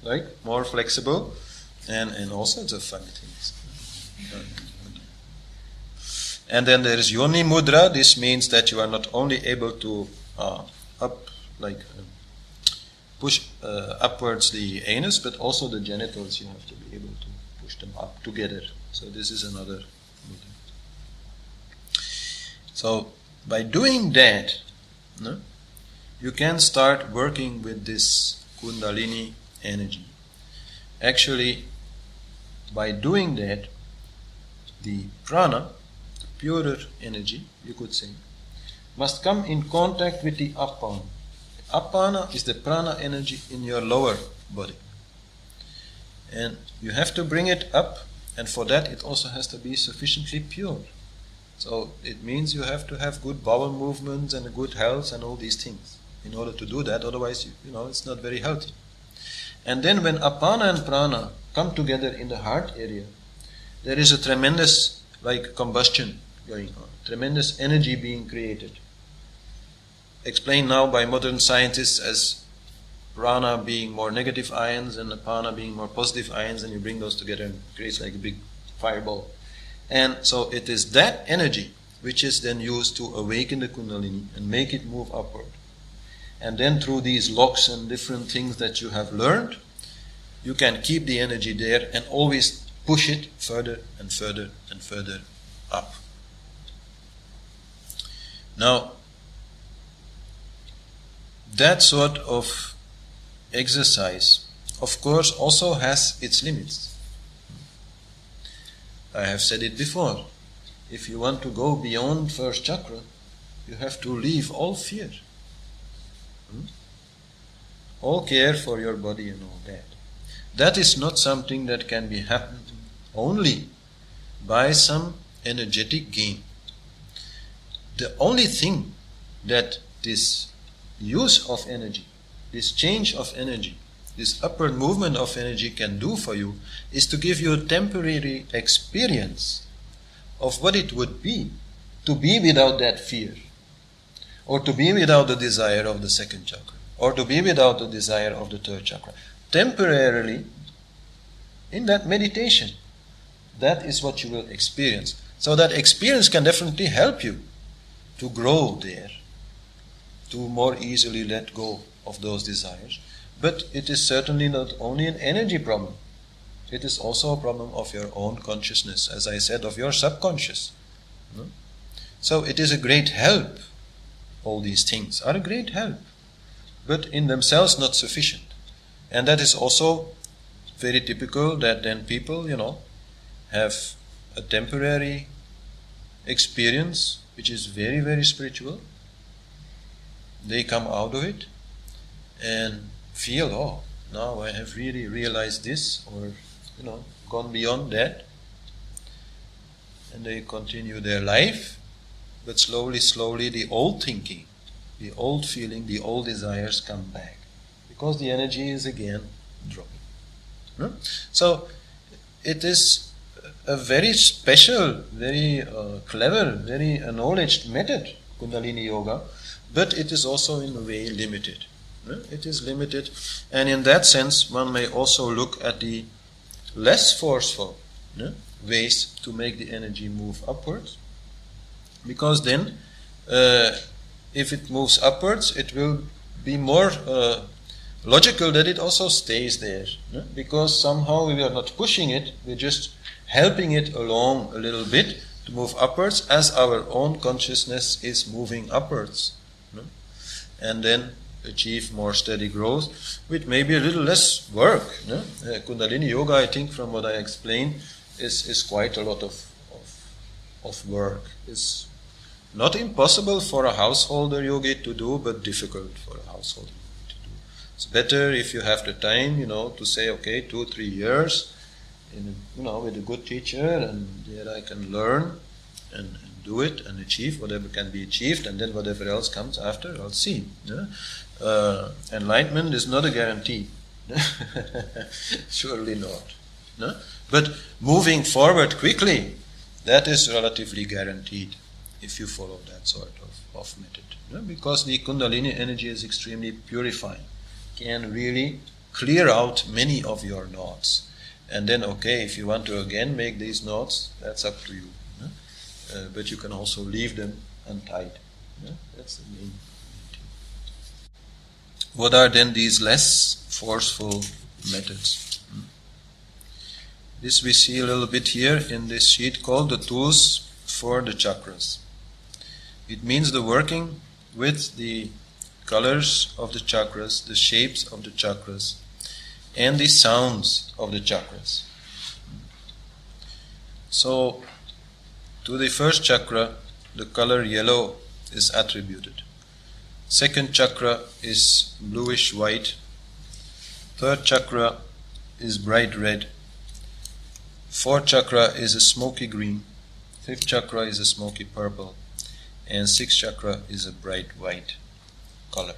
like more flexible, and all sorts of funny things. And then there is yoni mudra. This means that you are not only able to push upwards the anus, but also the genitals. You have to be able to push them up together. So this is another mudra. So by doing that, you can start working with this Kundalini energy. Actually, by doing that, the prana, the purer energy, you could say, must come in contact with the apana. Apana is the prana energy in your lower body. And you have to bring it up, and for that it also has to be sufficiently pure. So it means you have to have good bowel movements and a good health and all these things in order to do that, otherwise it's not very healthy. And then when apana and prana come together in the heart area, there is a tremendous combustion going on, tremendous energy being created. Explained now by modern scientists as prana being more negative ions and apana being more positive ions, and you bring those together and it creates like a big fireball. And so it is that energy which is then used to awaken the Kundalini and make it move upward. And then through these locks and different things that you have learned, you can keep the energy there and always push it further and further and further up. Now, that sort of exercise, of course, also has its limits. I have said it before. If you want to go beyond first chakra, you have to leave all fear. All care for your body and all that. That is not something that can be happened only by some energetic gain. The only thing that this use of energy, this change of energy, this upward movement of energy can do for you is to give you a temporary experience of what it would be to be without that fear, or to be without the desire of the second chakra, or to be without the desire of the third chakra. Temporarily, in that meditation, that is what you will experience. So that experience can definitely help you to grow there, to more easily let go of those desires. But it is certainly not only an energy problem. It is also a problem of your own consciousness, as I said, of your subconscious. So it is a great help. All these things are a great help, but in themselves not sufficient. And that is also very typical that then people, have a temporary experience which is very, very spiritual. They come out of it and feel, now I have really realized this, or gone beyond that. And they continue their life, but slowly the old thinking, the old feeling, the old desires come back, because the energy is again dropping. So it is a very special, very clever, very acknowledged method, Kundalini Yoga, but it is also in a way limited. It is limited, and in that sense one may also look at the less forceful ways to make the energy move upwards, because then if it moves upwards, it will be more logical that it also stays there, because somehow we are not pushing it, we're just helping it along a little bit to move upwards as our own consciousness is moving upwards, and then achieve more steady growth with maybe a little less work. Kundalini Yoga, I think, from what I explained, is quite a lot of work. It's Not impossible for a householder yogi to do, but difficult for a householder yogi to do. It's better if you have the time, to say, okay, 2-3 years, with a good teacher, and there I can learn and do it and achieve whatever can be achieved, and then whatever else comes after, I'll see. Yeah? Enlightenment is not a guarantee. Surely not. No? But moving forward quickly, that is relatively guaranteed if you follow that sort of method. No? Because the Kundalini energy is extremely purifying, can really clear out many of your knots. And then, okay, if you want to again make these knots, that's up to you. No? But you can also leave them untied. No? That's the main thing. What are then these less forceful methods? This we see a little bit here in this sheet called the tools for the chakras. It means the working with the colors of the chakras, the shapes of the chakras, and the sounds of the chakras. So, to the first chakra, the color yellow is attributed. Second chakra is bluish white. Third chakra is bright red. Fourth chakra is a smoky green. Fifth chakra is a smoky purple. And sixth chakra is a bright white color.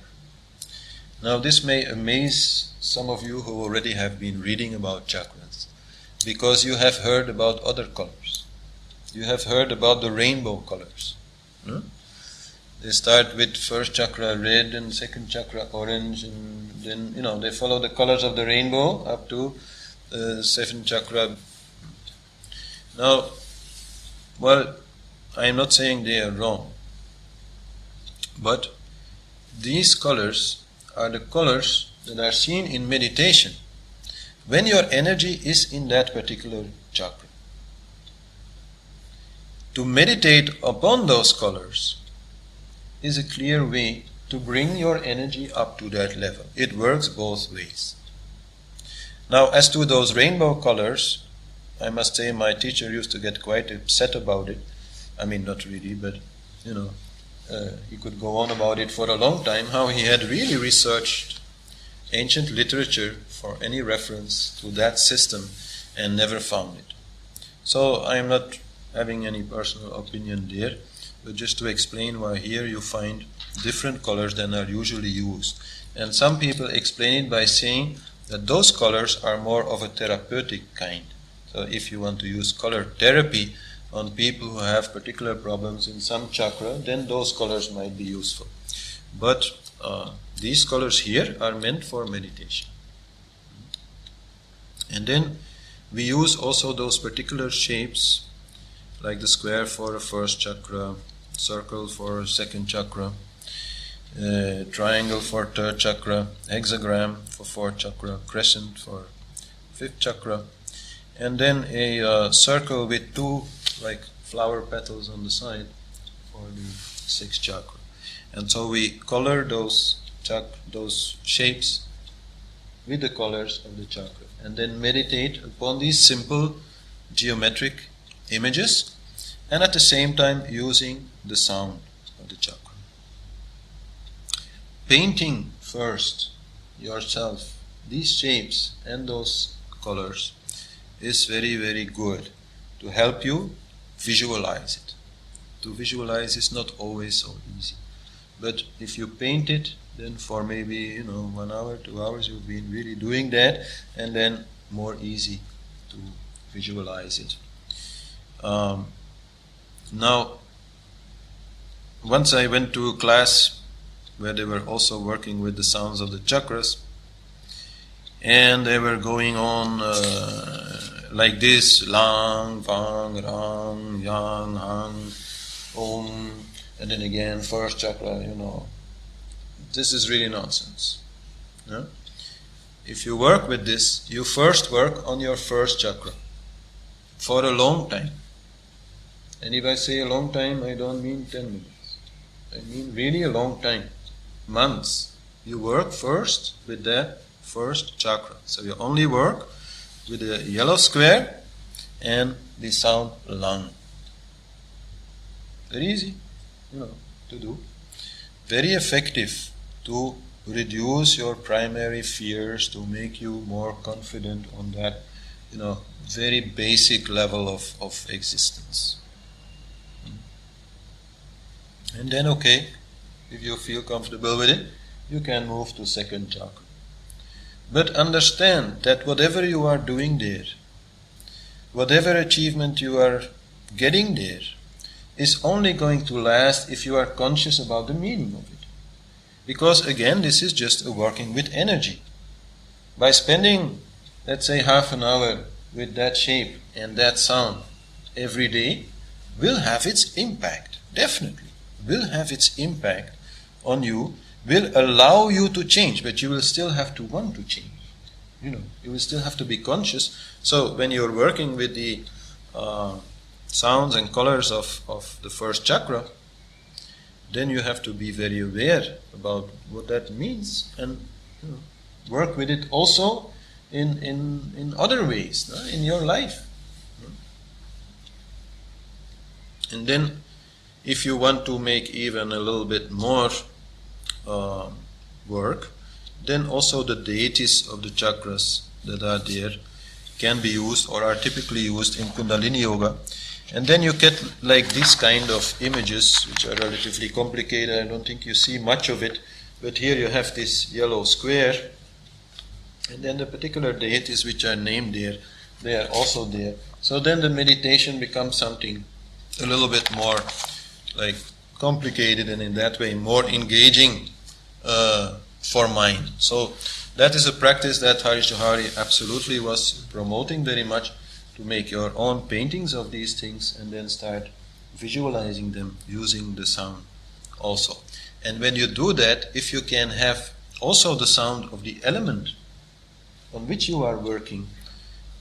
Now this may amaze some of you who already have been reading about chakras, because you have heard about other colors. You have heard about the rainbow colors. No? They start with first chakra red and second chakra orange, and then they follow the colors of the rainbow up to seventh chakra. Now, well, I am not saying they are wrong, but these colors are the colors that are seen in meditation when your energy is in that particular chakra. To meditate upon those colors is a clear way to bring your energy up to that level. It works both ways. Now, as to those rainbow colors, I must say my teacher used to get quite upset about it. I mean, not really, but he could go on about it for a long time, how he had really researched ancient literature for any reference to that system and never found it. So I am not having any personal opinion there, but just to explain why here you find different colors than are usually used. And some people explain it by saying that those colors are more of a therapeutic kind. So if you want to use color therapy on people who have particular problems in some chakra, then those colors might be useful. But these colors here are meant for meditation. And then we use also those particular shapes, like the square for a first chakra, circle for a second chakra, triangle for third chakra, hexagram for fourth chakra, crescent for fifth chakra, and then a circle with two like flower petals on the side for the sixth chakra. And so we color those shapes with the colors of the chakra, and then meditate upon these simple geometric images, and at the same time using the sound of the chakra. Painting first yourself these shapes and those colors is very, very good to help you visualize it. To visualize is not always so easy, but if you paint it, then for maybe 1 hour, 2 hours you've been really doing that, and then more easy to visualize it. Now, once I went to a class where they were also working with the sounds of the chakras, and they were going on like this: lang, vang, rang, yang, hang, om, and then again first chakra. This is really nonsense. No? If you work with this, you first work on your first chakra for a long time. And if I say a long time, I don't mean 10 minutes. I mean really a long time. Months. You work first with that first chakra. So you only work with the yellow square and the sound lang. Very easy. to do. Very effective to reduce your primary fears, to make you more confident on that, very basic level of existence. And then, okay, if you feel comfortable with it, you can move to second chakra. But understand that whatever you are doing there, whatever achievement you are getting there, is only going to last if you are conscious about the meaning of it. Because again, this is just a working with energy. By spending, let's say, half an hour with that shape and that sound every day, will have its impact, definitely. Will have its impact on you, will allow you to change, but you will still have to want to change. You will still have to be conscious. So when you're working with the sounds and colors of the first chakra, then you have to be very aware about what that means and work with it also in other ways, in your life. And then if you want to make even a little bit more work, then also the deities of the chakras that are there can be used or are typically used in Kundalini Yoga. And then you get like this kind of images, which are relatively complicated. I don't think you see much of it, but here you have this yellow square, and then the particular deities which are named there, they are also there. So then the meditation becomes something a little bit more like complicated, and in that way more engaging for mind. So that is a practice that Harish Johari absolutely was promoting very much, to make your own paintings of these things and then start visualizing them using the sound also. And when you do that, if you can have also the sound of the element on which you are working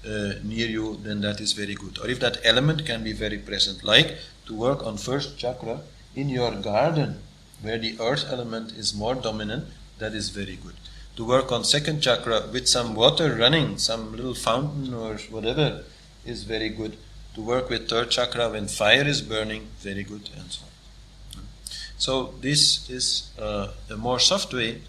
near you, then that is very good. Or if that element can be very present, like to work on first chakra in your garden where the earth element is more dominant, that is very good. To work on second chakra with some water running, some little fountain or whatever, is very good. To work with third chakra when fire is burning, very good, and so on. So this is a more soft way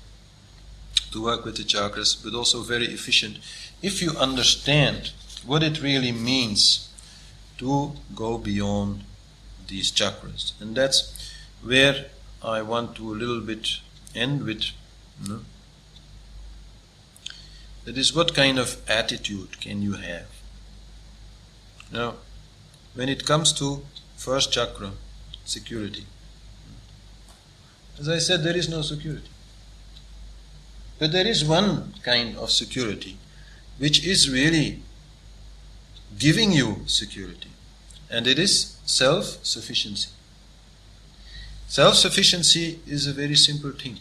to work with the chakras, but also very efficient if you understand what it really means to go beyond these chakras. And that's where I want to a little bit end with. That is, what kind of attitude can you have? Now, when it comes to first chakra, security, as I said, there is no security. But there is one kind of security which is really giving you security, and it is self-sufficiency. Self-sufficiency is a very simple thing.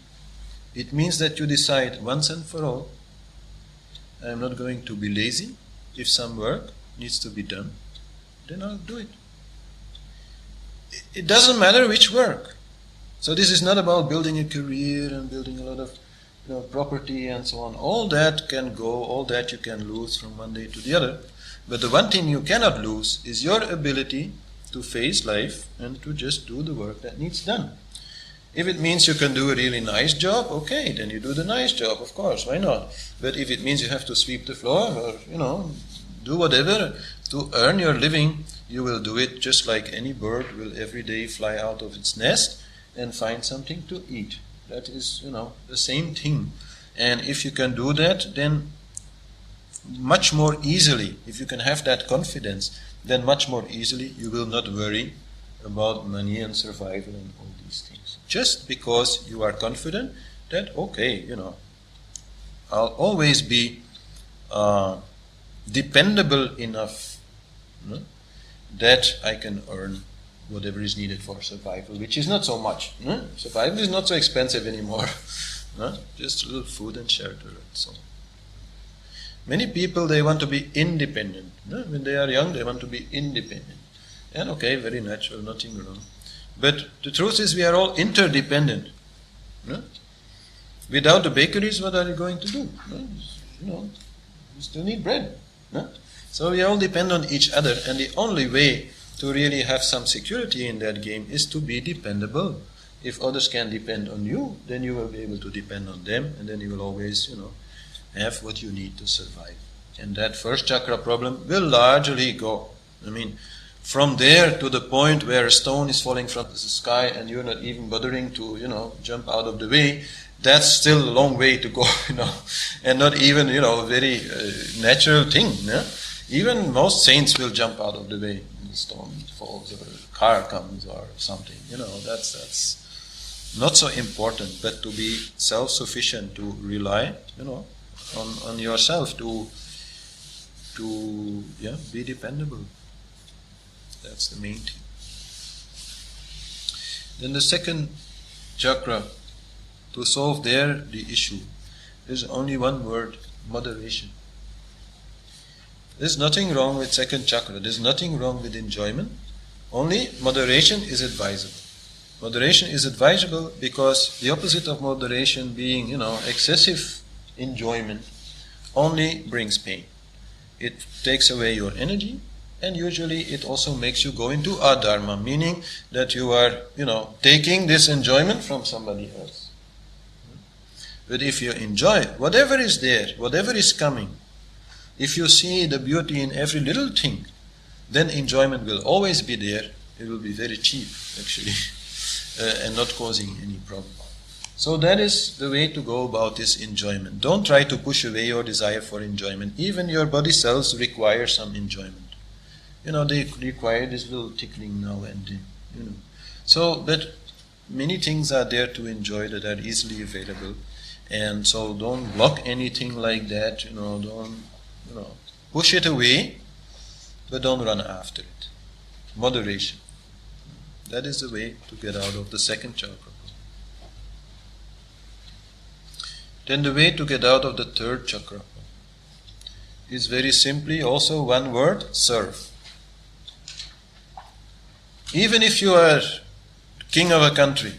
It means that you decide once and for all, I am not going to be lazy. If some work needs to be done, then I'll do it. It doesn't matter which work. So this is not about building a career and building a lot of property and so on. All that can go, all that you can lose from one day to the other. But the one thing you cannot lose is your ability to face life and to just do the work that needs done. If it means you can do a really nice job, okay, then you do the nice job, of course, why not? But if it means you have to sweep the floor or, do whatever to earn your living, you will do it just like any bird will every day fly out of its nest and find something to eat. That is, the same thing. And if you can do that, then much more easily, if you can have that confidence, then much more easily you will not worry about money and survival and all these things. Just because you are confident that, okay, I'll always be dependable enough that I can earn whatever is needed for survival, which is not so much. Survival is not so expensive anymore. Just a little food and shelter and so on. Many people, they want to be independent. When they are young, they want to be independent. And okay, very natural, nothing wrong. But the truth is, we are all interdependent. Without the bakeries, what are you going to do? You still need bread. So we all depend on each other, and the only way to really have some security in that game is to be dependable. If others can depend on you, then you will be able to depend on them, and then you will always, have what you need to survive. And that first chakra problem will largely go. From there to the point where a stone is falling from the sky and you're not even bothering to, jump out of the way, that's still a long way to go, and not even, a very natural thing. Yeah? Even most saints will jump out of the way when the stone falls or a car comes or something. That's not so important, but to be self-sufficient, to rely, on yourself, to be dependable. That's the main thing. Then the second chakra, to solve the issue, there's only one word: moderation. There's nothing wrong with second chakra. There's nothing wrong with enjoyment. Only moderation is advisable. Moderation is advisable because the opposite of moderation being, excessive enjoyment only brings pain. It takes away your energy, and usually it also makes you go into adharma, meaning that you are, taking this enjoyment from somebody else. But if you enjoy whatever is there, whatever is coming, if you see the beauty in every little thing, then enjoyment will always be there. It will be very cheap, actually, and not causing any problem. So that is the way to go about this enjoyment. Don't try to push away your desire for enjoyment. Even your body cells require some enjoyment. They require this little tickling now and then. So, but many things are there to enjoy that are easily available. And so don't block anything like that, don't, push it away, but don't run after it. Moderation. That is the way to get out of the second chakra. Then the way to get out of the third chakra is very simply also one word: serve. Even if you are king of a country,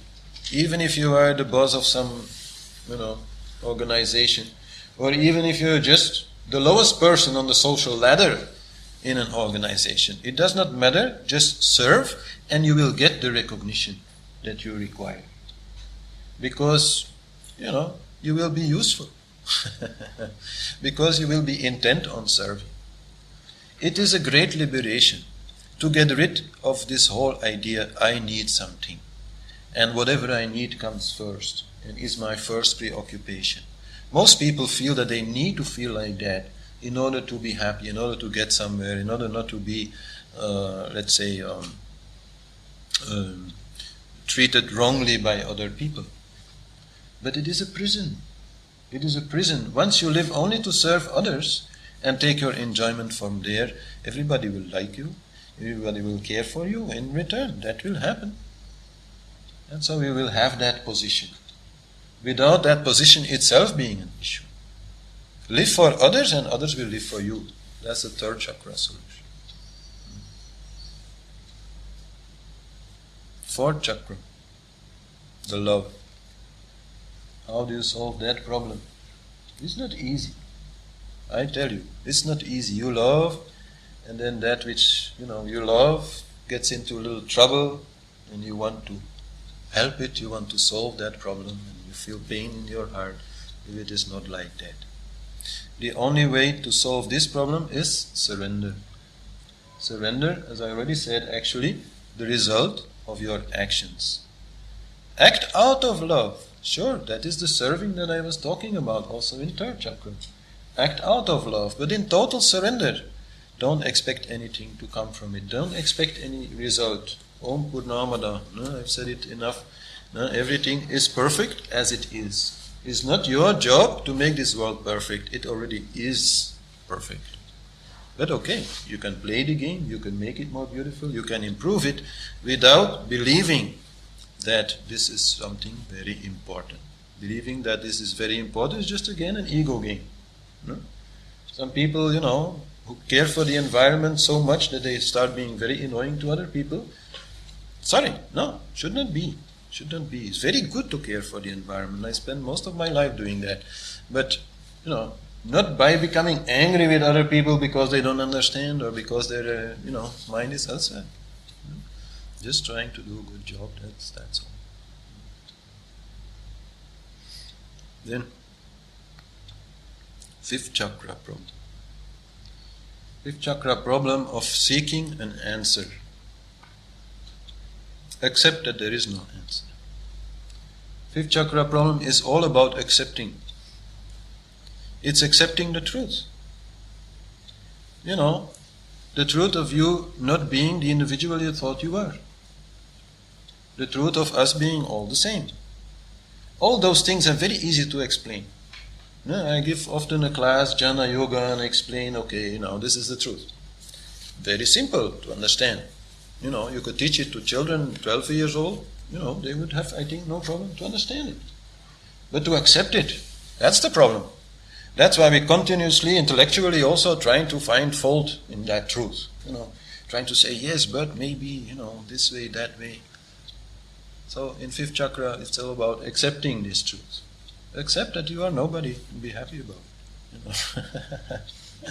even if you are the boss of some, organization, or even if you're just the lowest person on the social ladder in an organization, it does not matter. Just serve, and you will get the recognition that you require. Because, you will be useful. Because you will be intent on serving. It is a great liberation to get rid of this whole idea: I need something, and whatever I need comes first and is my first preoccupation. Most people feel that they need to feel like that in order to be happy, in order to get somewhere, in order not to be, treated wrongly by other people. But it is a prison. It is a prison. Once you live only to serve others and take your enjoyment from there, everybody will like you, everybody will care for you in return. That will happen. And so we will have that position, without that position itself being an issue. Live for others and others will live for you. That's the third chakra solution. Fourth chakra, the love. How do you solve that problem? It's not easy. I tell you, it's not easy. You love, and then that which you love gets into a little trouble, and you want to help it, you want to solve that problem, and you feel pain in your heart if it is not like that. The only way to solve this problem is surrender. Surrender, as I already said, actually the result of your actions. Act out of love. Sure, that is the serving that I was talking about also in third chakra. Act out of love, but in total surrender. Don't expect anything to come from it. Don't expect any result. Om Purnamada. No, I've said it enough. No, everything is perfect as it is. It's not your job to make this world perfect. It already is perfect. But okay, you can play the game, you can make it more beautiful, you can improve it without believing that this is something very important. Believing that this is very important is just again an ego game. No? Some people, who care for the environment so much that they start being very annoying to other people. Sorry, no, should not be. Should not be. It's very good to care for the environment. I spend most of my life doing that. But, not by becoming angry with other people because they don't understand or because their, mind is elsewhere. Just trying to do a good job, that's all. Then, fifth chakra problem. Fifth chakra problem of seeking an answer. Accept that there is no answer. Fifth chakra problem is all about accepting. It's accepting the truth. You know, the truth of you not being the individual you thought you were. The truth of us being all the same. All those things are very easy to explain. I give often a class, Jnana Yoga, and I explain, okay, this is the truth. Very simple to understand. You could teach it to children 12 years old, they would have, I think, no problem to understand it. But to accept it, that's the problem. That's why we continuously, intellectually also trying to find fault in that truth. Trying to say, yes, but maybe, this way, that way. So in fifth chakra, it's all about accepting this truth. Accept that you are nobody and be happy about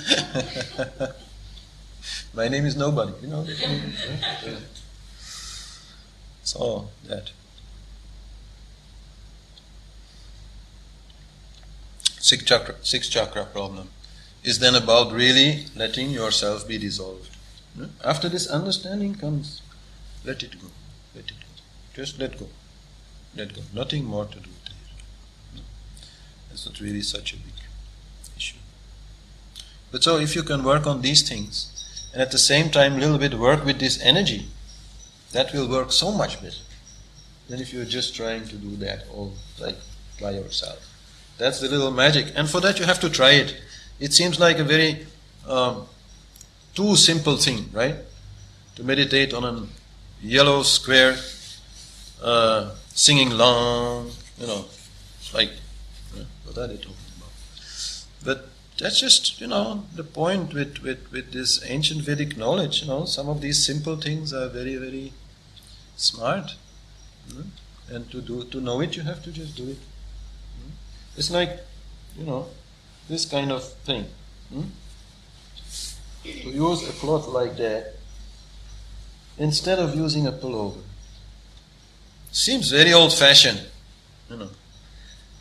it. My name is nobody, So that. Sixth chakra problem is then about really letting yourself be dissolved. After this understanding comes, let it go. Let it go. Just let go. Let go. Nothing more to do with it. It's not really such a big issue. But so if you can work on these things, and at the same time a little bit work with this energy, that will work so much better than if you're just trying to do that all like by yourself. That's the little magic. And for that you have to try it. It seems like a very too simple thing, right? To meditate on a yellow square, singing long, like, what are they talking about? But that's just, the point with this ancient Vedic knowledge, some of these simple things are very, very smart. And to know it, you have to just do it. It's like, this kind of thing. To use a cloth like that, instead of using a pullover. Seems very old-fashioned,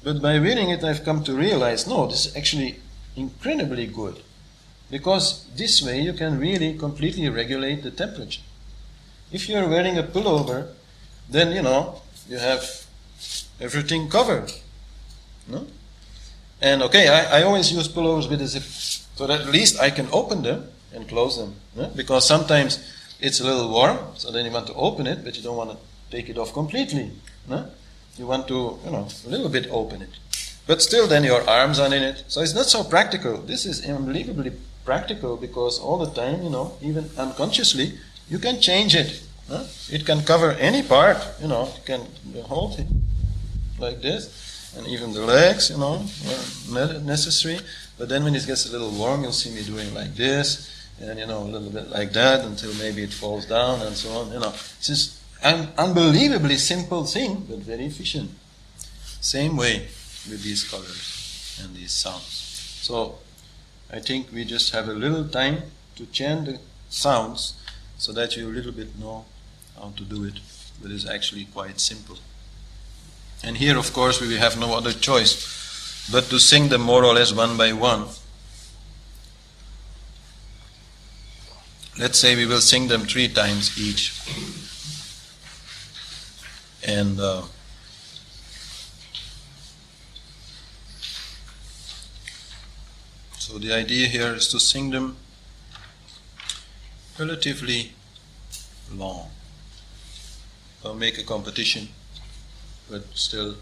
But by reading it, I've come to realize, no, this is actually incredibly good. Because this way you can really completely regulate the temperature. If you're wearing a pullover, then, you have everything covered. No? And okay, I always use pullovers with a zip, so that at least I can open them and close them. Because sometimes it's a little warm, so then you want to open it, but you don't want to take it off completely. You want to, a little bit open it. But still then your arms are in it. So it's not so practical. This is unbelievably practical because all the time, even unconsciously, you can change it. It can cover any part, it can hold it like this. And even the legs, where necessary. But then when it gets a little warm, you'll see me doing like this, and a little bit like that, until maybe it falls down, and so on. It's just an unbelievably simple thing, but very efficient. Same way with these colors and these sounds. So I think we just have a little time to chant the sounds, so that you a little bit know how to do it. But it's actually quite simple. And here, of course, we will have no other choice but to sing them more or less one by one. Let's say we will sing them 3 times each. And so the idea here is to sing them relatively long. Don't make a competition, but still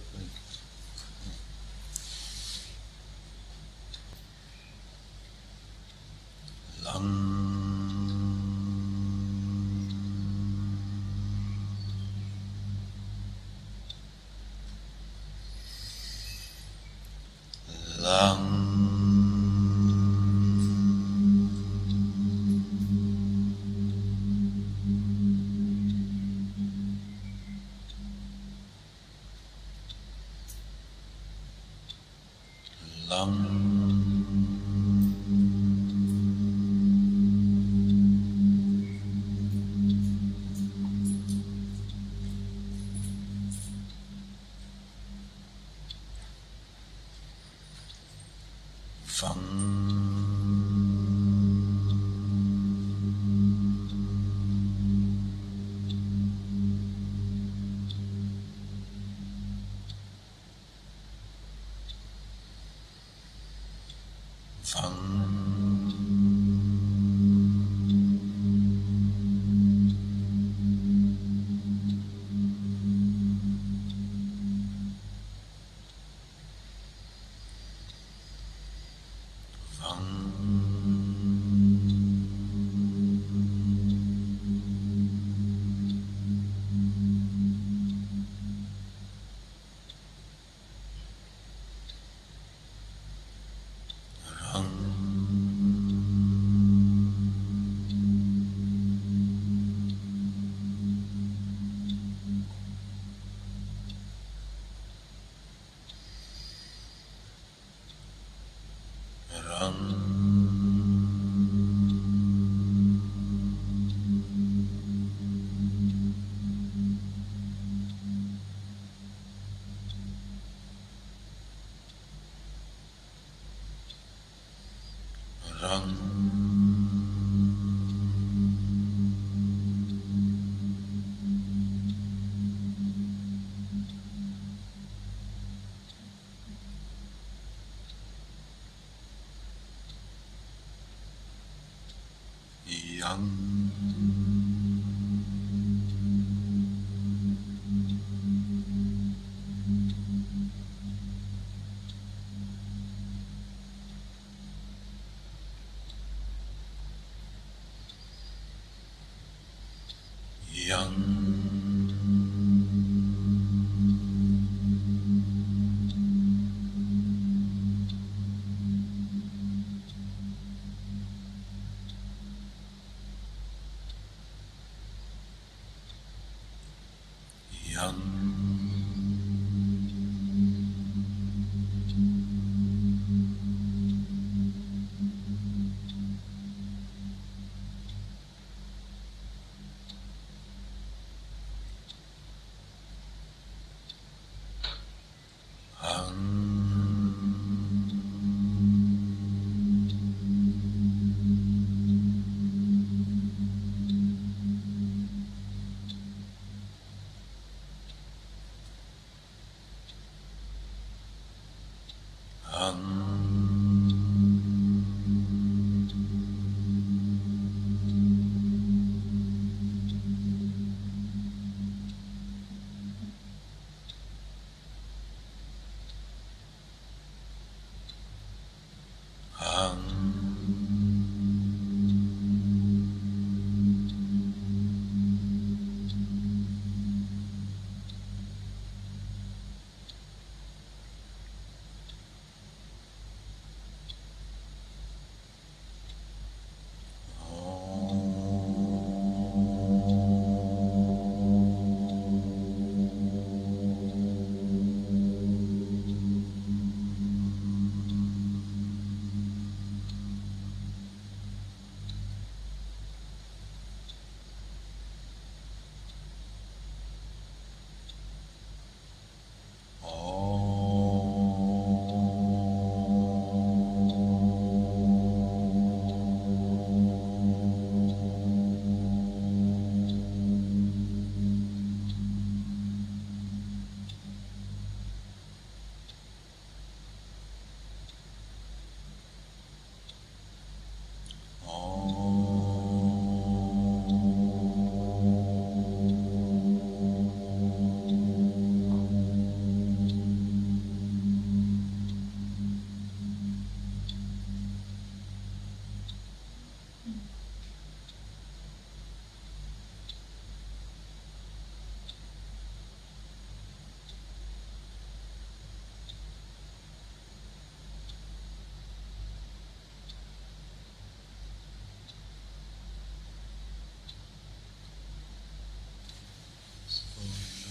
lang.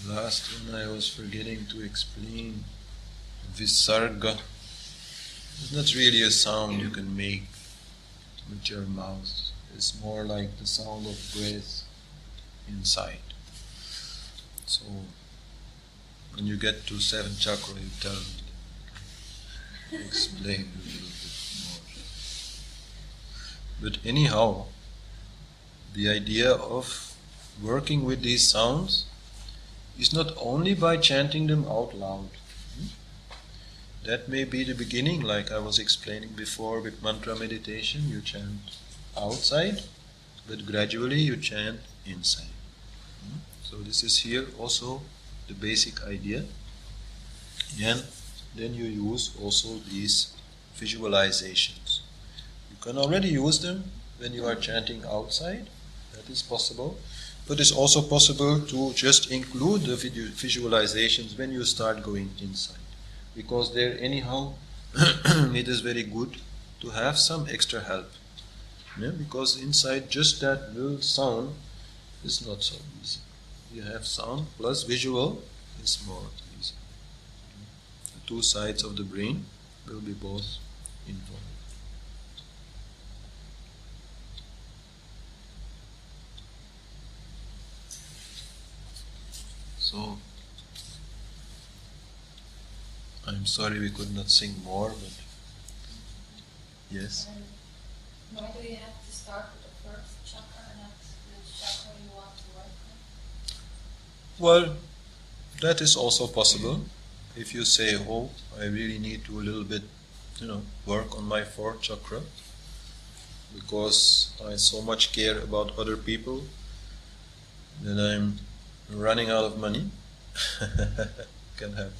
Last one I was forgetting to explain. Visarga is not really a sound you can make with your mouth. It's more like the sound of breath inside. So when you get to Seven Chakra, you tell me. explain a little bit more. But anyhow, the idea of working with these sounds is not only by chanting them out loud. That may be the beginning, like I was explaining before with mantra meditation. You chant outside, but gradually you chant inside. So this is here also the basic idea. And then you use also these visualizations. You can already use them when you are chanting outside. That is possible. But it's also possible to just include the visualizations when you start going inside. Because there anyhow it is very good to have some extra help. Yeah? Because inside just that little sound is not so easy. You have sound plus visual is more easy. The two sides of the brain will be both involved. So, I'm sorry we could not sing more, but yes. Why do you have to start with the first chakra and not which chakra you want to work on? Well, that is also possible. If you say, oh, I really need to a little bit, work on my fourth chakra because I so much care about other people that I'm running out of money. Can have,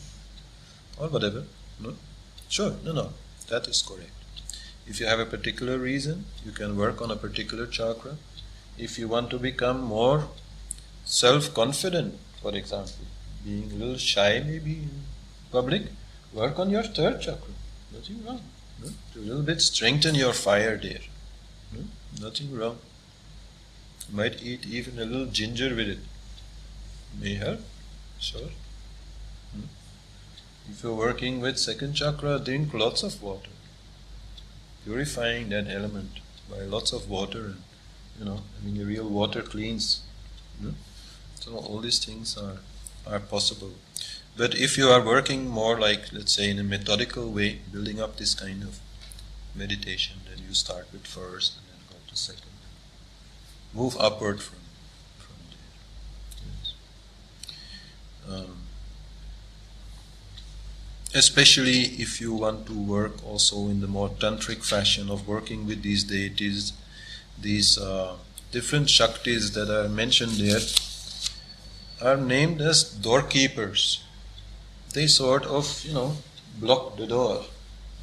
or whatever. No? Sure, no, that is correct. If you have a particular reason, you can work on a particular chakra. If you want to become more self-confident, for example, being a little shy maybe in public, work on your third chakra. Nothing wrong. No? To a little bit strengthen your fire there. No? Nothing wrong. You might eat even a little ginger with it. May help. Sure. If you're working with second chakra, drink lots of water. Purifying that element by lots of water and, having a real water cleans. So all these things are possible. But if you are working more like, let's say, in a methodical way, building up this kind of meditation, then you start with first and then go to second. Move upward from there. Yes. Especially if you want to work also in the more tantric fashion of working with these deities, these different shaktis that are mentioned there are named as doorkeepers. They sort of, block the door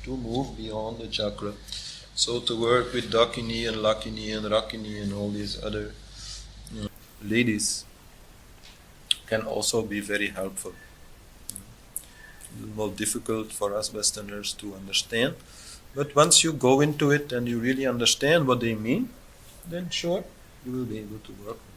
to move beyond the chakra. So to work with Dakini and Lakini and Rakini and all these other ladies can also be very helpful. A little more difficult for us Westerners to understand. But once you go into it and you really understand what they mean, then sure, you will be able to work with